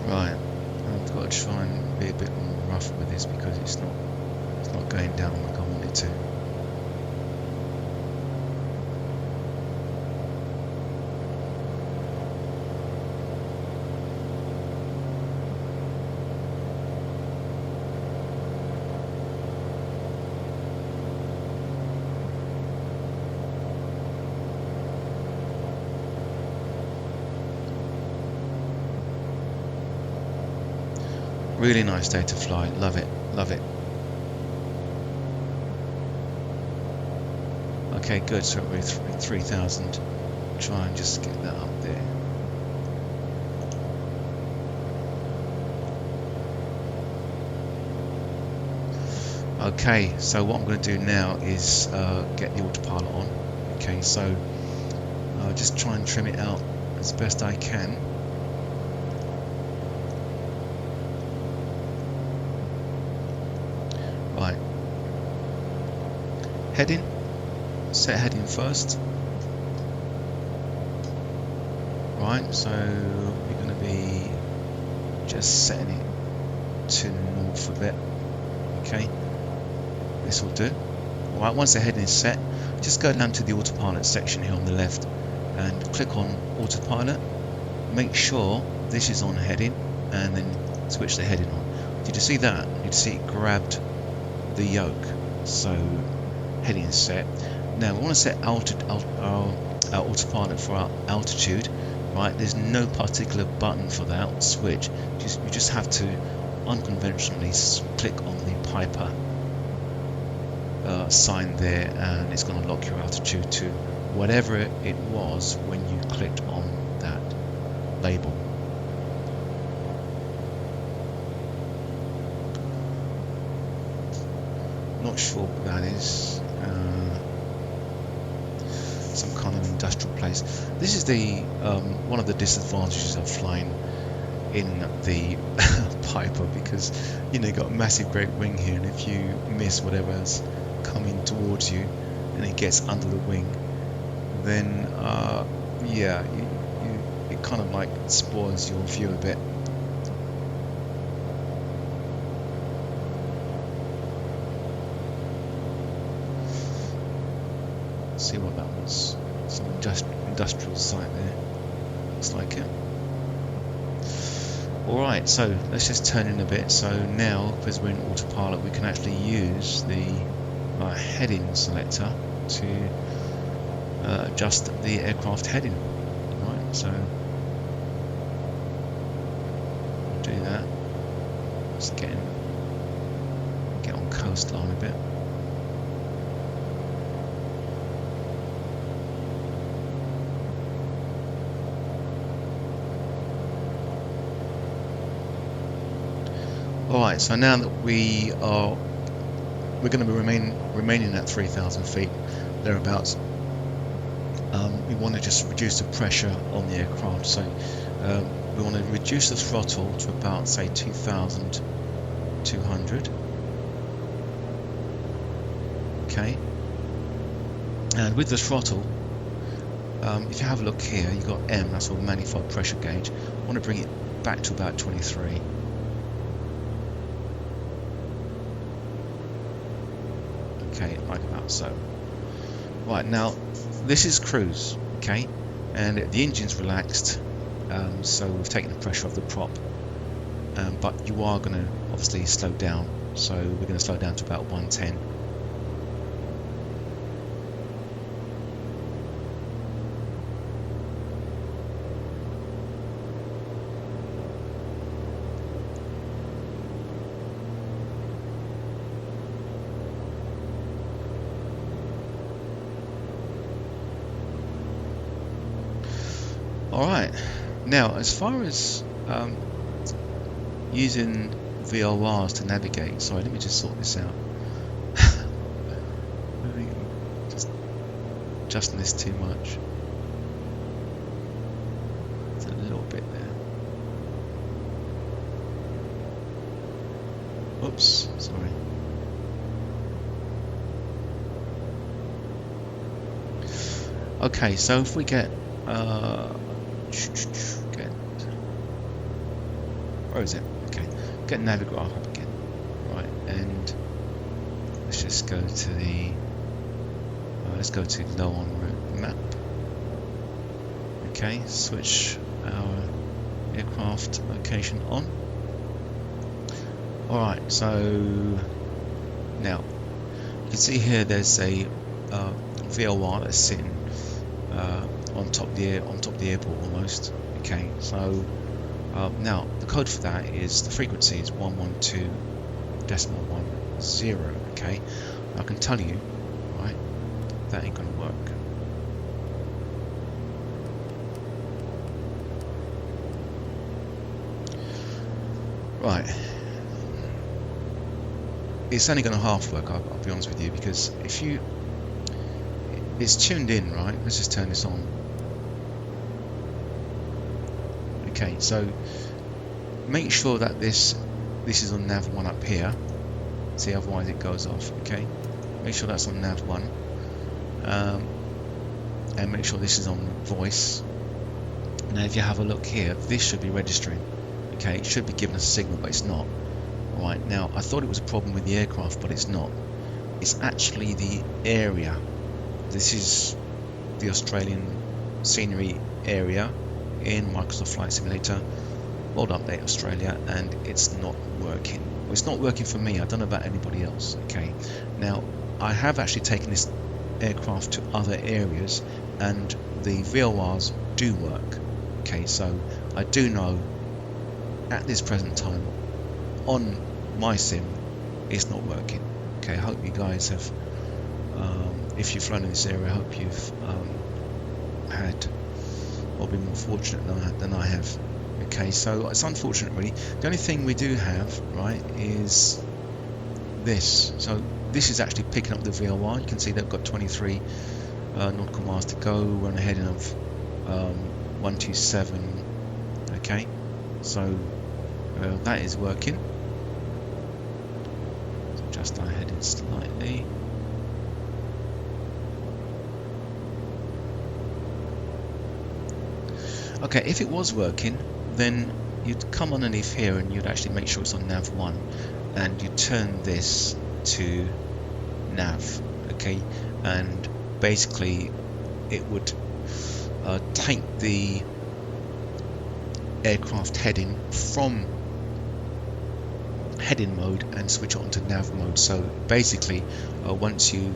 Right, I've got to try and be a bit more rough with this because it's not going down like I want it to. Really nice day to fly, love it, love it. Okay, good, so we're 3,000. Try and just get that up there. Okay, so what I'm going to do now is get the autopilot on. Okay, so just try and trim it out as best I can. Right, heading, set heading first. Right, so we're going to be just setting it to north a bit. Okay, this will do. Alright, once the heading is set, just go down to the autopilot section here on the left and click on autopilot. Make sure this is on heading and then switch the heading on. Did you see that? Did you see it grabbed the yoke? So heading is set. Now we want to set our autopilot for our altitude. Right, there's no particular button for that switch. You just have to unconventionally click on the Piper sign there, and it's going to lock your altitude to whatever it was when you clicked on that label. Not sure what that is. Some kind of industrial place. This is the one of the disadvantages of flying in the Piper, because you know, you've got a massive great wing here, and if you miss whatever's coming towards you and it gets under the wing, then yeah, it kind of like spoils your view a bit. See what that was. Some industrial site there. Looks like it. Alright, so let's just turn in a bit. So now, because we're in autopilot, we can actually use the heading selector to adjust the aircraft heading. Right, so we'll do that. Just get on coastline a bit. Alright, so now that we're going to be remaining at 3,000 feet thereabouts, we want to just reduce the pressure on the aircraft. So we want to reduce the throttle to about, say, 2,200. Okay, and with the throttle, if you have a look here, you've got M, that's our manifold pressure gauge. I want to bring it back to about 23. Okay, like that. So, right, now this is cruise, okay, and the engine's relaxed, so we've taken the pressure off the prop, but you are going to obviously slow down, so we're going to slow down to about 110. Alright, now as far as using VRs to navigate, sorry, let me just sort this out. Just adjusting this too much. It's a little bit there. Oops, sorry. Okay, so if we get where is it? Okay, get Navigraph up again. Right, and let's just go to the let's go to low en route map. Okay, switch our aircraft location on. Alright, so now you can see here there's a VLR that's sitting on top of the airport almost. Okay, so now the code for that is, the frequency is 112.10. Okay, I can tell you, right, that ain't gonna work. Right, it's only gonna half work. I'll be honest with you, because if it's tuned in, right? Let's just turn this on. Okay, so make sure that this is on nav 1 up here. See, otherwise it goes off. Okay, make sure that's on nav 1, and make sure this is on voice. Now, if you have a look here, this should be registering. Okay, it should be giving us a signal, but it's not. Right, now I thought it was a problem with the aircraft, but it's not. It's actually the area. This is the Australian scenery area in Microsoft Flight Simulator, World Update Australia, and it's not working. Well, it's not working for me. I don't know about anybody else. Okay, now I have actually taken this aircraft to other areas, and the VLRs do work. Okay, so I do know at this present time on my sim it's not working. Okay, I hope you guys have, if you've flown in this area, I hope you've had or been more fortunate than I have. Okay, so it's unfortunate really. The only thing we do have, right, is this. So this is actually picking up the VLR. You can see they've got 23 nautical miles to go. We're on a heading of 127. Okay, so that is working. So adjust our heading slightly. Okay, if it was working, then you'd come underneath here and you'd actually make sure it's on nav 1, and you turn this to nav. Okay, and basically it would take the aircraft heading from heading mode and switch it onto nav mode. So basically, once you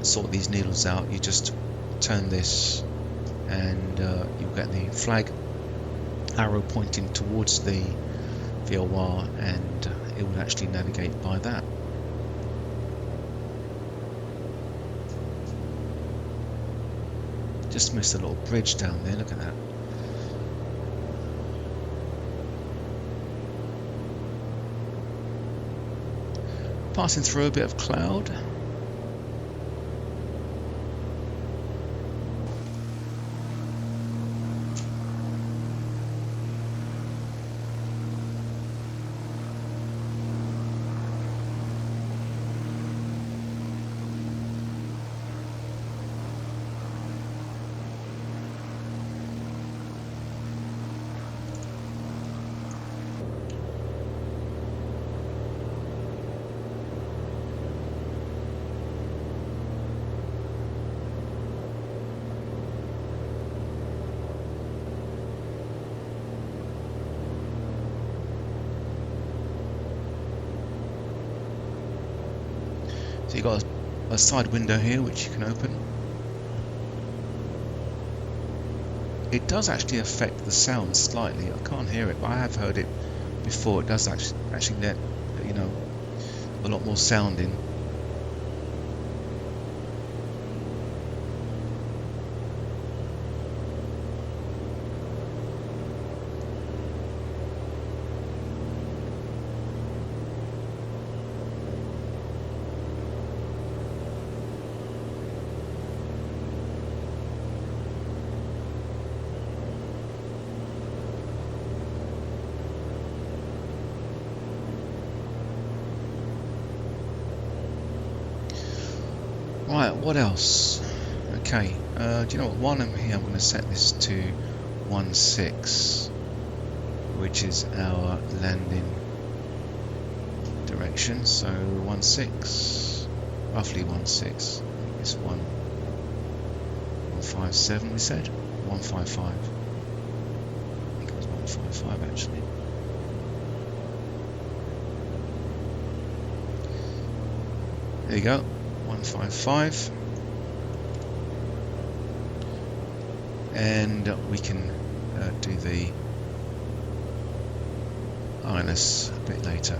sort these needles out, you just turn this and you'll get the flag arrow pointing towards the VOR, and it will actually navigate by that. Just missed a little bridge down there, look at that. Passing through a bit of cloud. So you've got a side window here which you can open. It does actually affect the sound slightly. I can't hear it, but I have heard it before. It does actually let, you know, a lot more sound in. Right, what else? Okay, do you know what? While I'm here, I'm going to set this to 16, which is our landing direction. So 16, roughly 16. It's 157. We said 155. I think it was 155 actually. There you go. 155, and we can do the INS a bit later.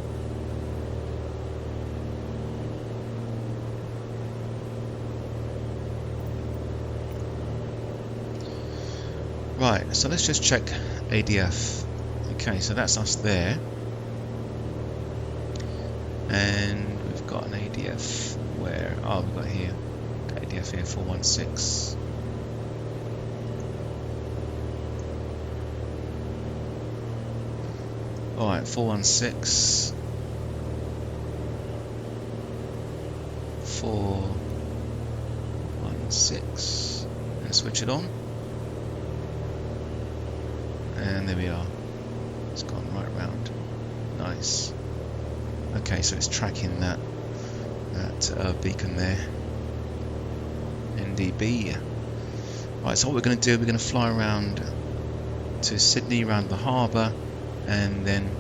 Right, so let's just check ADF. Okay, so that's us there, and we've got an ADF where, oh, we've got here, ADF here, 416. Alright, 416. 416. And switch it on. And there we are. It's gone right round. Nice. Okay, so it's tracking that beacon there. NDB. Right, so what we're going to do, we're going to fly around to Sydney, around the harbour, and then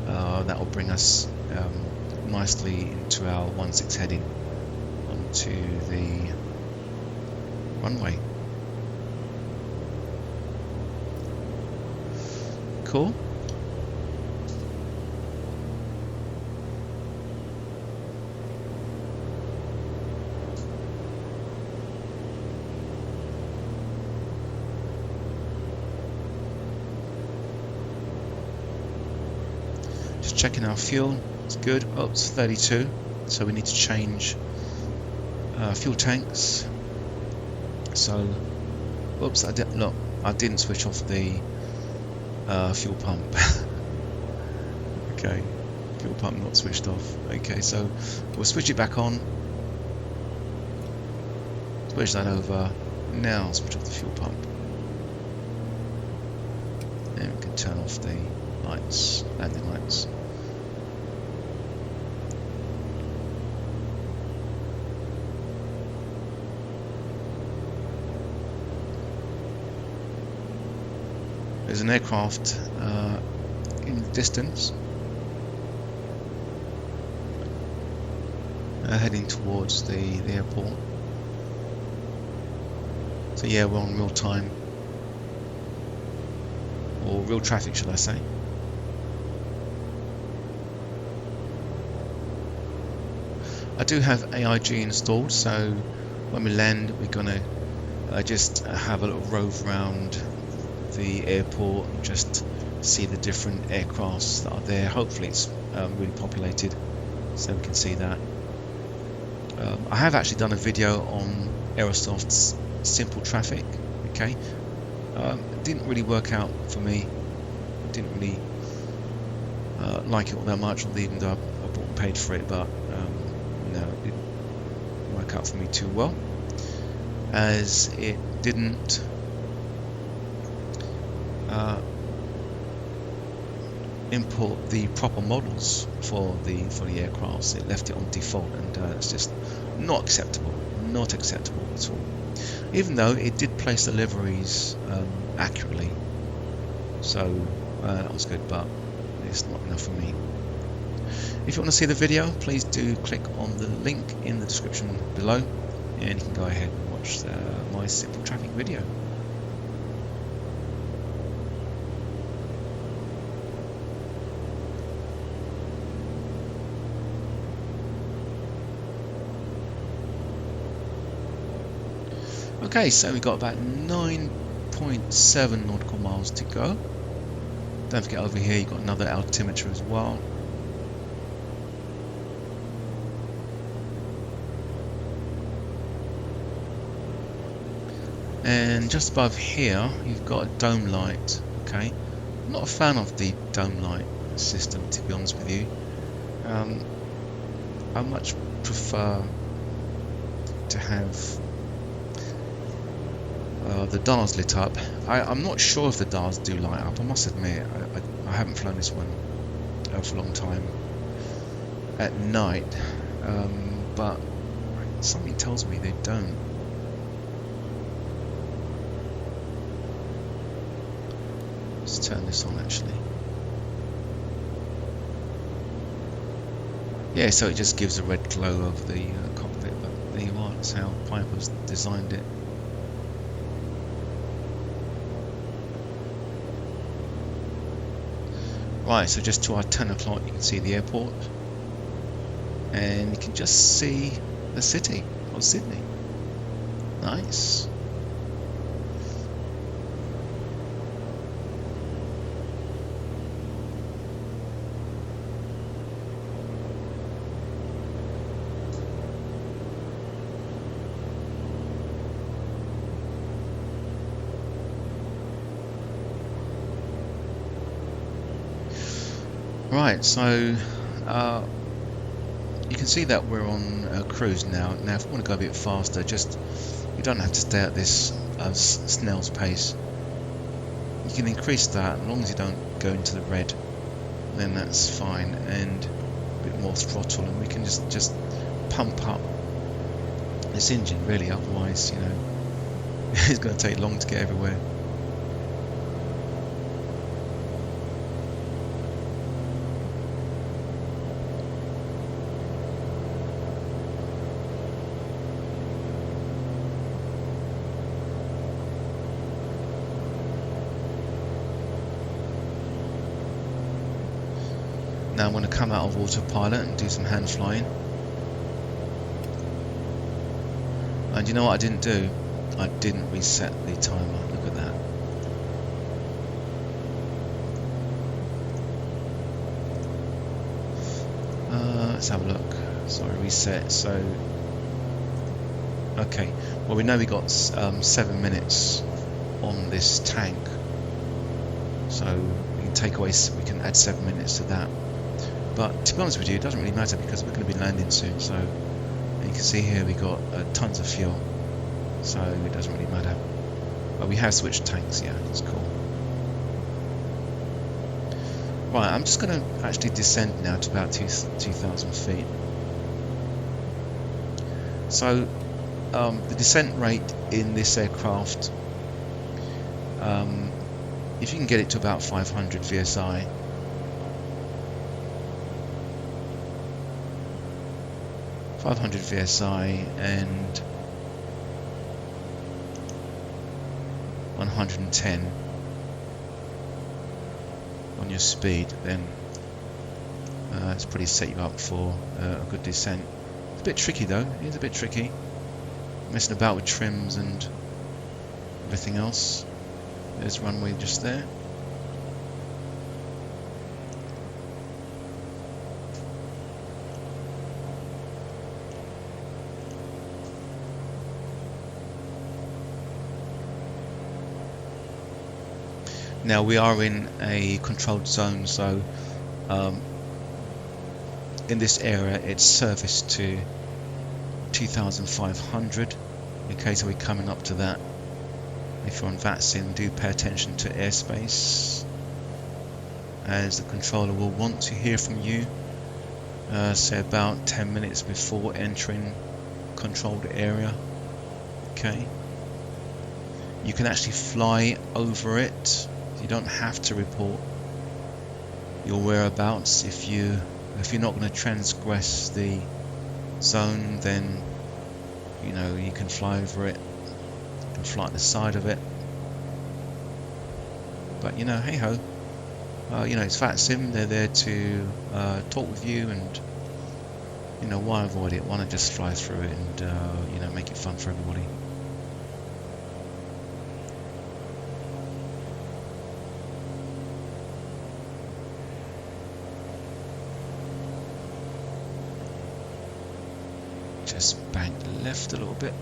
that will bring us nicely into our 16 heading onto the runway. Cool. Checking our fuel, it's good. Oh, it's 32, so we need to change fuel tanks. So, oops, I didn't switch off the fuel pump. Okay, fuel pump not switched off. Okay, so we'll switch it back on. Switch that over. Now switch off the fuel pump. And we can turn off the lights, landing lights. There's an aircraft in the distance. heading towards the airport. So yeah, we're on real time, or real traffic should I say. I do have AIG installed, so when we land we're going to just have a little rove around the airport and just see the different aircrafts that are there. Hopefully it's really populated so we can see that. I have actually done a video on Aerosoft's simple traffic. Okay, it didn't really work out for me. I didn't really like it all that much, even though I bought and paid for it, but no, it didn't work out for me too well, as it didn't import the proper models for the aircrafts. It left it on default, and it's just not acceptable at all, even though it did place the liveries accurately, so that was good, but it's not enough for me. If you want to see the video, please do click on the link in the description below and you can go ahead and watch my simple traffic video. Okay, so we've got about 9.7 nautical miles to go. Don't forget, over here you've got another altimeter as well. And just above here you've got a dome light. Okay, I'm not a fan of the dome light system, to be honest with you. I much prefer to have the dials lit up. I'm not sure if the dials do light up. I must admit, I haven't flown this one for a long time at night, but something tells me they don't. Let's turn this on actually. Yeah, so it just gives a red glow over the cockpit, but there you are, that's how Piper's designed it. Right, so just to our 10 o'clock you can see the airport, and you can just see the city of Sydney. Nice. Right, so you can see that we're on a cruise now. Now, if you want to go a bit faster, you don't have to stay at this snail's pace. You can increase that as long as you don't go into the red, then that's fine, and a bit more throttle, and we can just pump up this engine really. Otherwise, you know, it's going to take long to get everywhere. Now I'm going to come out of autopilot and do some hand flying. And you know what I didn't do? I didn't reset the timer. Look at that. Let's have a look. Sorry, reset. So, okay. Well, we know we got 7 minutes on this tank. So we can take away. We can add 7 minutes to that. But to be honest with you, it doesn't really matter because we're going to be landing soon. So you can see here we got tons of fuel, so it doesn't really matter. But we have switched tanks. Yeah, it's cool. Right, I'm just going to actually descend now to about 2,000 feet. So the descent rate in this aircraft, if you can get it to about 500 VSI, 500 VSI and 110 on your speed, then it's pretty set you up for a good descent. It's a bit tricky though, it is a bit tricky. Messing about with trims and everything else. There's runway just there. Now we are in a controlled zone, so in this area it's serviced to 2,500. Okay, so we're coming up to that. If you're on Vatsim, do pay attention to airspace, as the controller will want to hear from you, say about 10 minutes before entering controlled area. Okay, you can actually fly over it. You don't have to report your whereabouts. If you're not going to transgress the zone, then you know you can fly over it. You can fly at the side of it. But you know, hey ho. You know, it's Vatsim. They're there to talk with you, and you know, why avoid it? Why not just fly through it and you know, make it fun for everybody. Just bank left a little bit.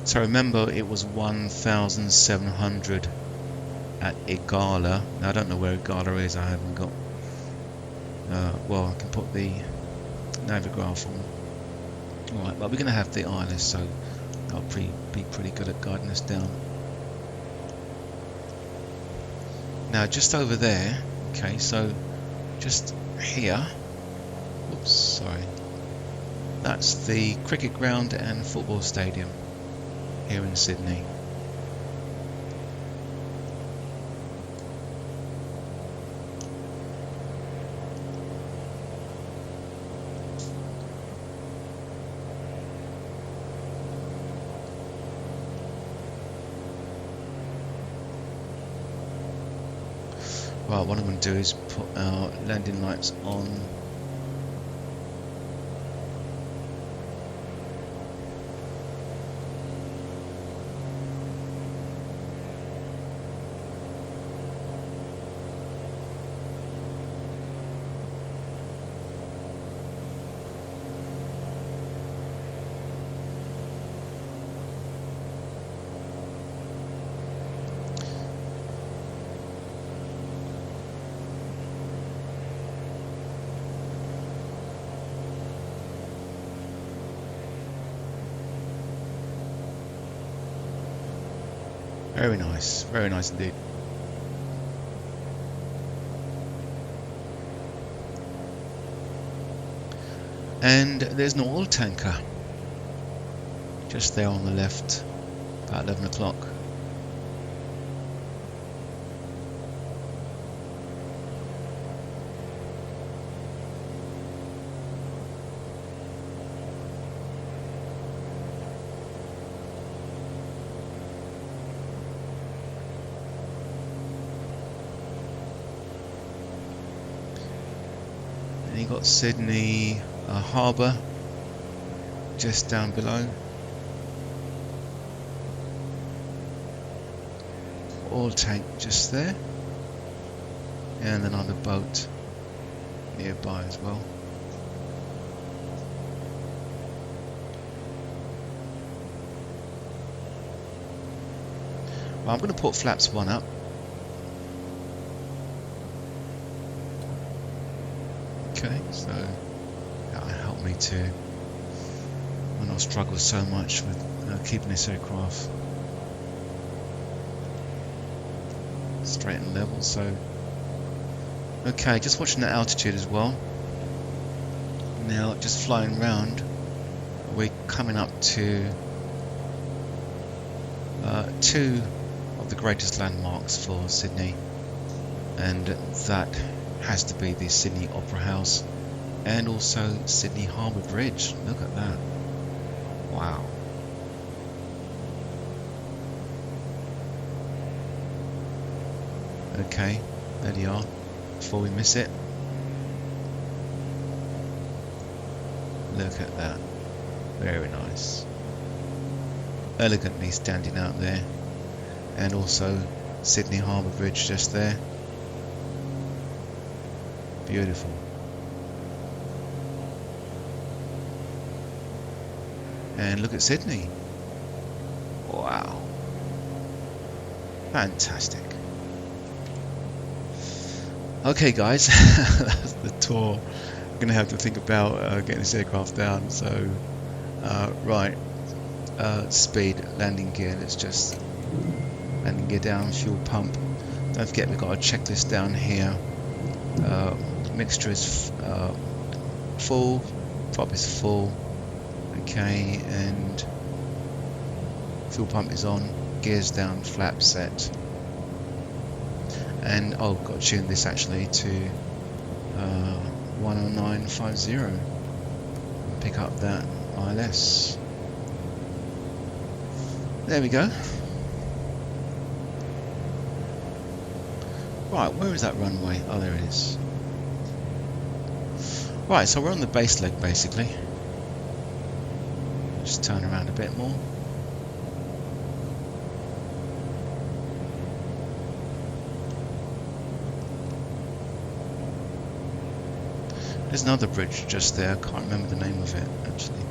So remember, it was 1,700 at Igala. Now I don't know where Igala is. I haven't got. Well, I can put the navigraph on. All right, but we're going to have the ILS, so that'll be pretty good at guiding us down. Now just over there. Okay, so just here. Oops, sorry. That's the cricket ground and football stadium here in Sydney. Right, what I'm going to do is put our landing lights on. Very nice indeed. And there's an oil tanker just there on the left, about 11 o'clock. And you got Sydney Harbour just down below. Oil tank just there, and then on the boat nearby as well. Well, I'm going to put flaps 1 up. Okay, so that'll help me to not struggle so much with keeping this aircraft straight and level. So okay, just watching the altitude as well. Now just flying round, we're coming up to two of the greatest landmarks for Sydney, and that has to be the Sydney Opera House and also Sydney Harbour Bridge. Look at that. Wow. Okay, there they are, before we miss it. Look at that. Very nice. Elegantly standing out there. And also Sydney Harbour Bridge just there. Beautiful. And look at Sydney. Wow. Fantastic. Okay guys, that's the tour. I'm going to have to think about getting this aircraft down. So, right. Speed, landing gear, let's just landing gear down, fuel pump. Don't forget we've got a checklist down here. Mixture is full, prop is full, okay, and fuel pump is on, gears down, flaps set, and oh, got to tune this actually to 10950 and pick up that ILS. There we go. Right, where is that runway? Oh, there it is. Right, so we're on the base leg basically. Just turn around a bit more. There's another bridge just there. I can't remember the name of it actually.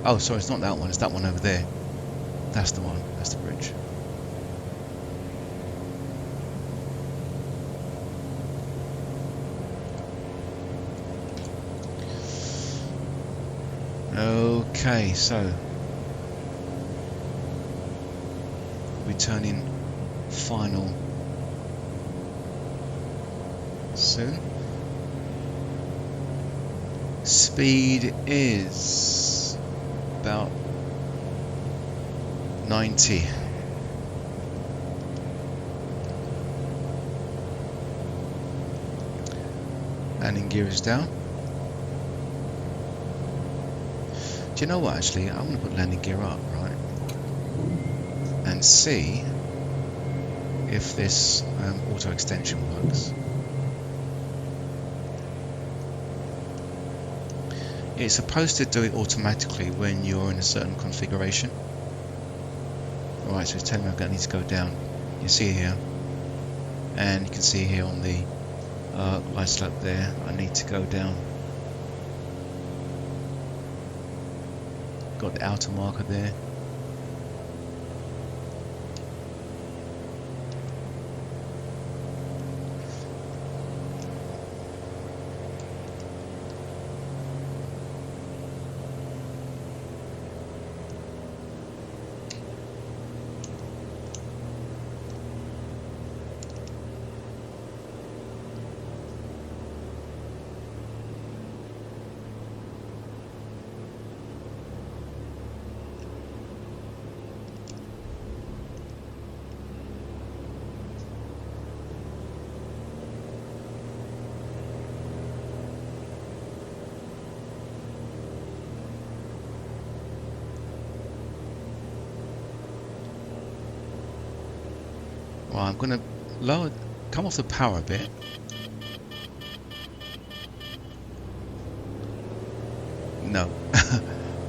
Oh, sorry, it's not that one. It's that one over there. That's the one. That's the bridge. Okay, so we turn in final soon. Speed is about 90. Landing gear is down. Do you know what, actually, I'm going to put landing gear up, right, and see if this auto extension works. It's supposed to do it automatically when you're in a certain configuration. Alright, so it's telling me I'm going to need to go down. You see here, and you can see here on the glide slope there, I need to go down. Got the outer marker there. Well, I'm going to come off the power a bit. No,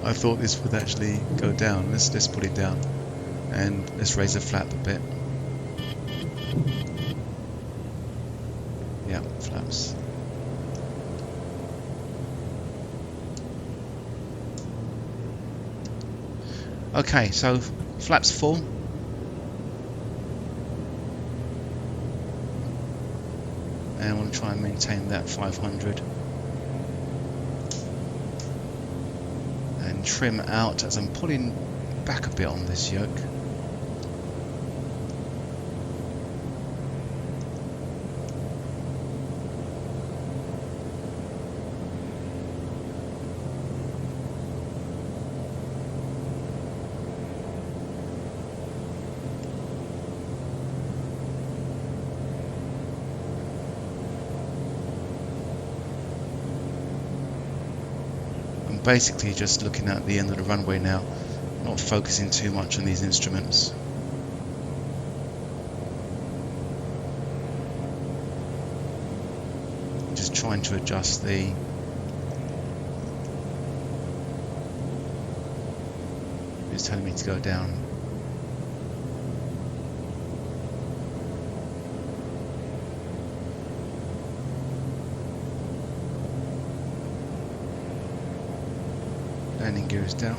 I thought this would actually go down. Let's put it down, and let's raise the flap a bit. Yeah, flaps. Okay, so flaps full. And I want to try and maintain that 500 and trim out as I'm pulling back a bit on this yoke. basically just looking at the end of the runway now, not focusing too much on these instruments. Just trying to adjust the it's telling me to go down. Landing gear is down.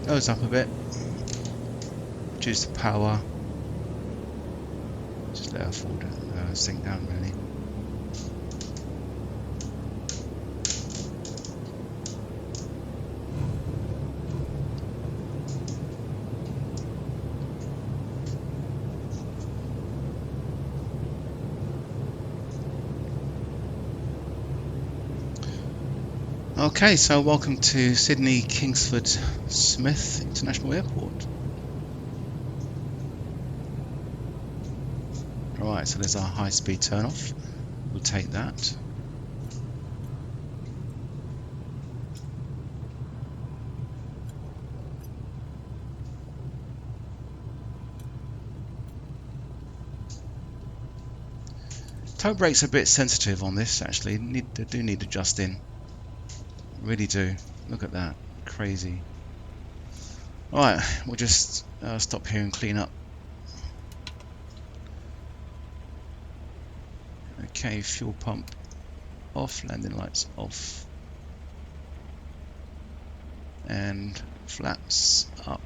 Nose up a bit, reduce the power, just let her fall down, sink down really. Okay, so welcome to Sydney Kingsford Smith International Airport. Alright, so there's our high-speed turn-off. We'll take that. Toe brake's a bit sensitive on this actually, they do need adjusting. Really do. Look at that. Crazy. Alright, we'll just stop here and clean up. Okay, fuel pump off, landing lights off. And flaps up.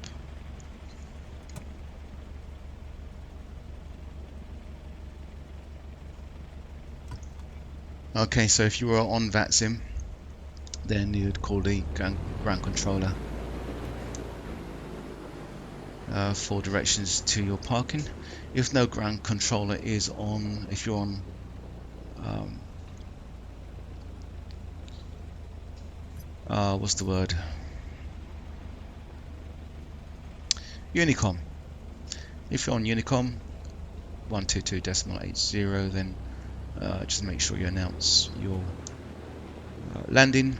Okay, so if you were on Vatsim, then you would call the ground controller for directions to your parking. If no ground controller is on, if you're on what's the word? Unicom. If you're on Unicom 122.80, then just make sure you announce your landing,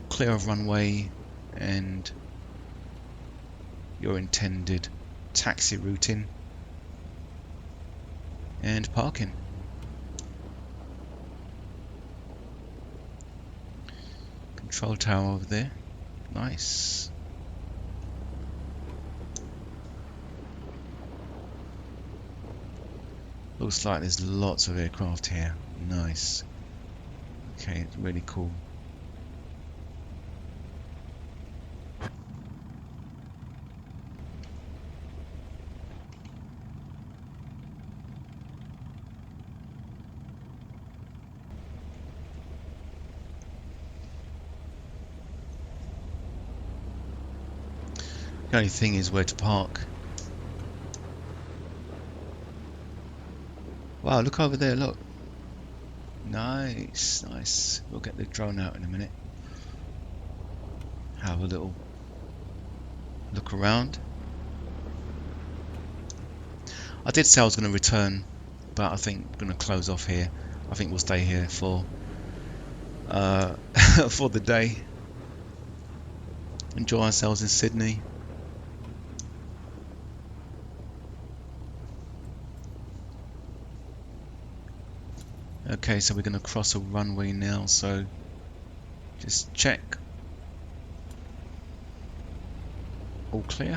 clear of runway, and your intended taxi routing and parking. Control tower over there. Nice. Looks like there's lots of aircraft here. Nice. Okay, it's really cool. The only thing is where to park. Wow, look over there, look. Nice, nice. We'll get the drone out in a minute. Have a little look around. I did say I was going to return, but I think I'm going to close off here. I think we'll stay here for for the day. Enjoy ourselves in Sydney. Okay, so we're going to cross a runway now, so just check. All clear.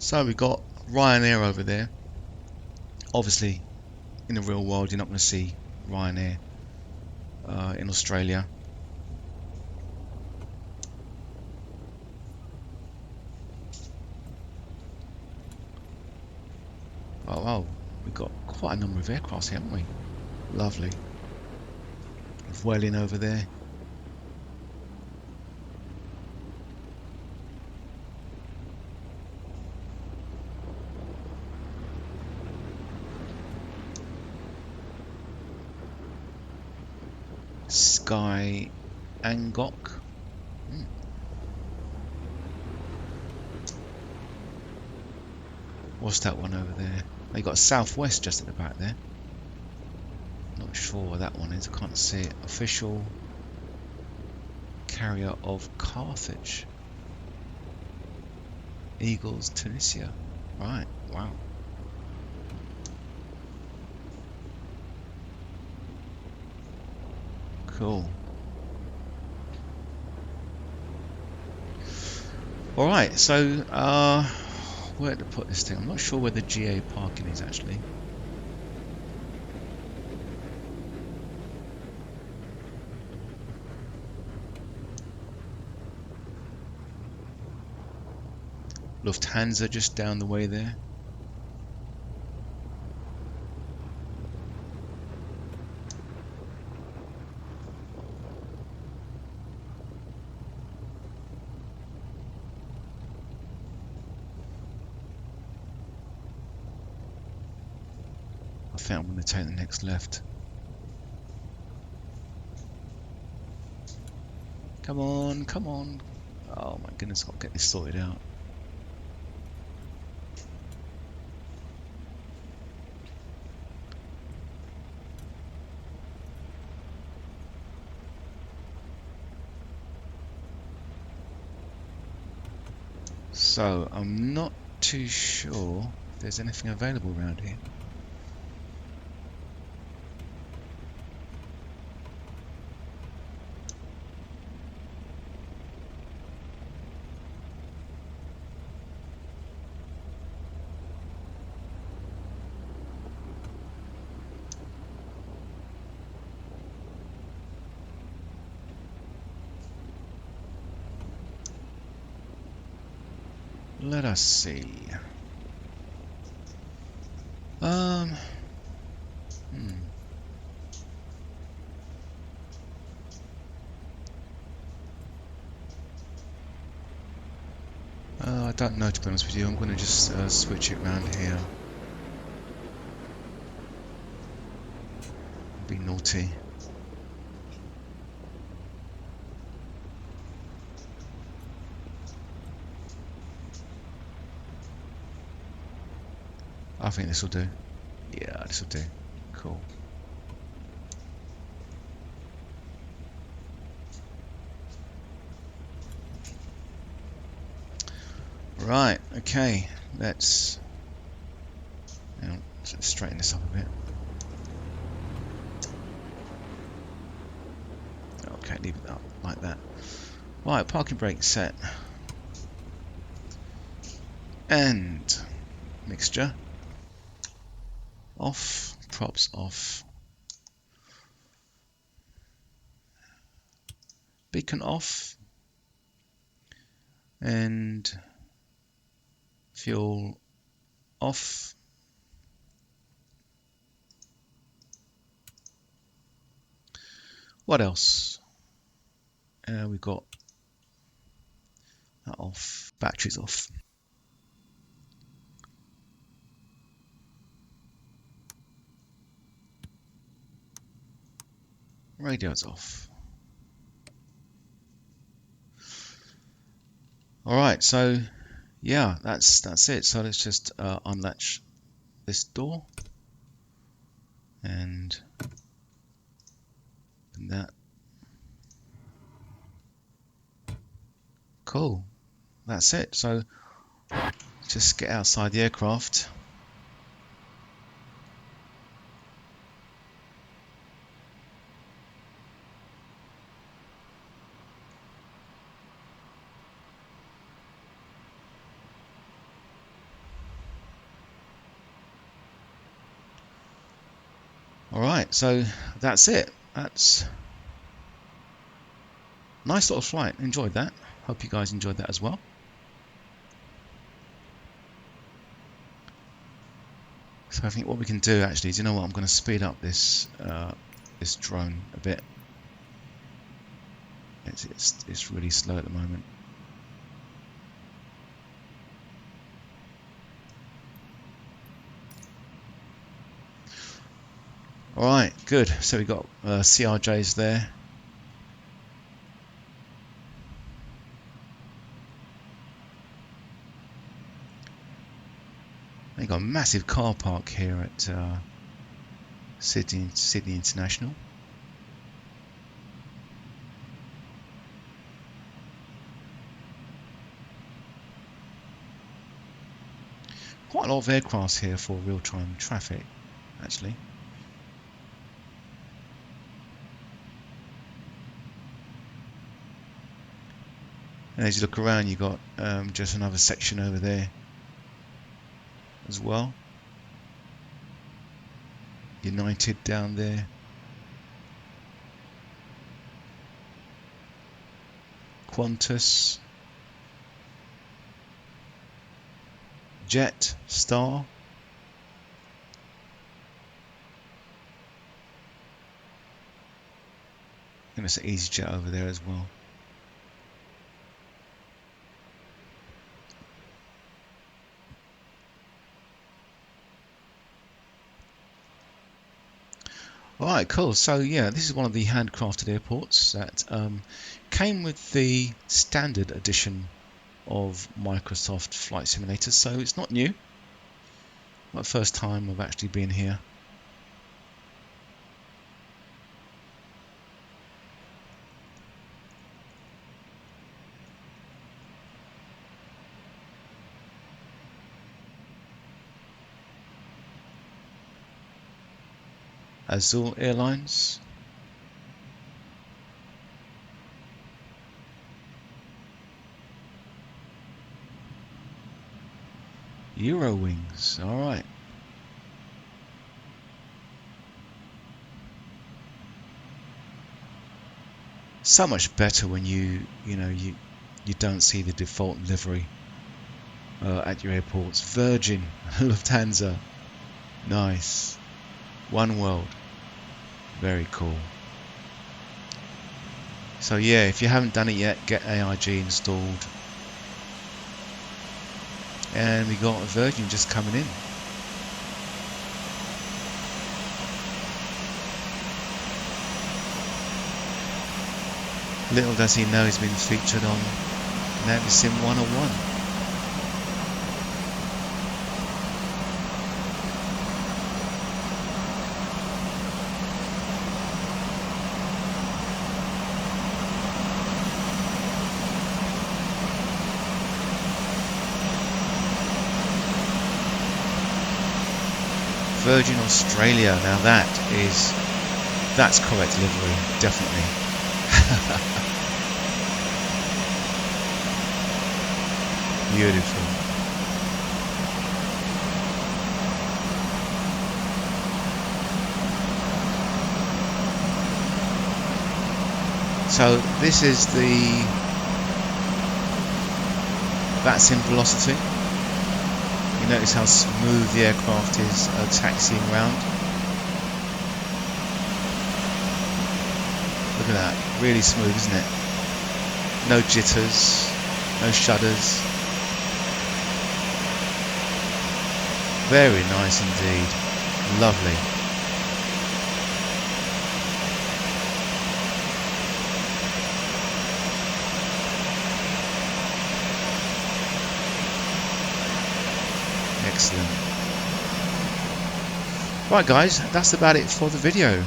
So we've got Ryanair over there. Obviously, in the real world, you're not going to see Ryanair in Australia. Oh, we've got quite a number of aircrafts here, haven't we? Lovely. Vueling over there. Sky Angkok. What's that one over there? They got Southwest just at the back there. Not sure where that one is. I can't see it. Official carrier of Carthage. Eagles Tunisia. Right. Wow. Cool. All right. So, where to put this thing? I'm not sure where the GA parking is actually. Lufthansa just down the way there. I think I'm going to take the next left. Come on, come on. Oh my goodness, I've got to get this sorted out. So, I'm not too sure if there's anything available around here. Let us see. I don't know, to be honest with you. I'm going to just switch it around here. Be naughty. I think this will do. Yeah, this will do. Cool. Right, okay, let's straighten this up a bit. Okay, leave it up like that. Right, parking brake set. And mixture off, props off. Beacon off. And fuel off. What else? We've got that off. Batteries off. Radio's off. All right, so yeah, that's it. So let's just unlatch this door and open that. Cool. That's it. So just get outside the aircraft. Alright, so that's it. That's a nice little flight. Enjoyed that. Hope you guys enjoyed that as well. So I think what we can do actually is, you know what, I'm going to speed up this this drone a bit. It's really slow at the moment. Alright, good. So we got CRJs there. They got a massive car park here at Sydney International. Quite a lot of aircrafts here for real-time traffic, actually. And as you look around, you've got just another section over there as well. United down there. Qantas. Jet, Star. And it's an EasyJet over there as well. Alright, cool. So yeah, this is one of the handcrafted airports that came with the standard edition of Microsoft Flight Simulator, so it's not new. My first time I've actually been here. Azul Airlines. Eurowings, alright. So much better when you don't see the default livery at your airports. Virgin, Lufthansa, nice. One World, very cool. So yeah, if you haven't done it yet, get AIG installed. And we got Virgin just coming in. Little does he know he's been featured on Vsim 101. Virgin Australia, now that's correct livery, definitely. Beautiful. So this is the Vatsim velocity. You notice how smooth the aircraft is taxiing around. Look at that, really smooth, isn't it? No jitters, no shudders. Very nice indeed, lovely. Excellent. Right guys, that's about it for the video.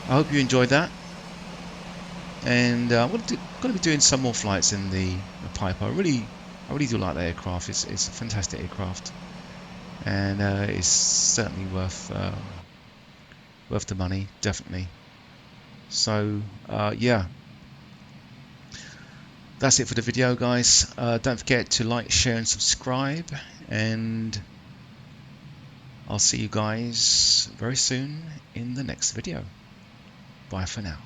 I hope you enjoyed that, and I'm going to be doing some more flights in the Piper. I really do like that aircraft. It's a fantastic aircraft, and it's certainly worth the money, definitely. So yeah, that's it for the video, guys. Don't forget to like, share and subscribe, and I'll see you guys very soon in the next video. Bye for now.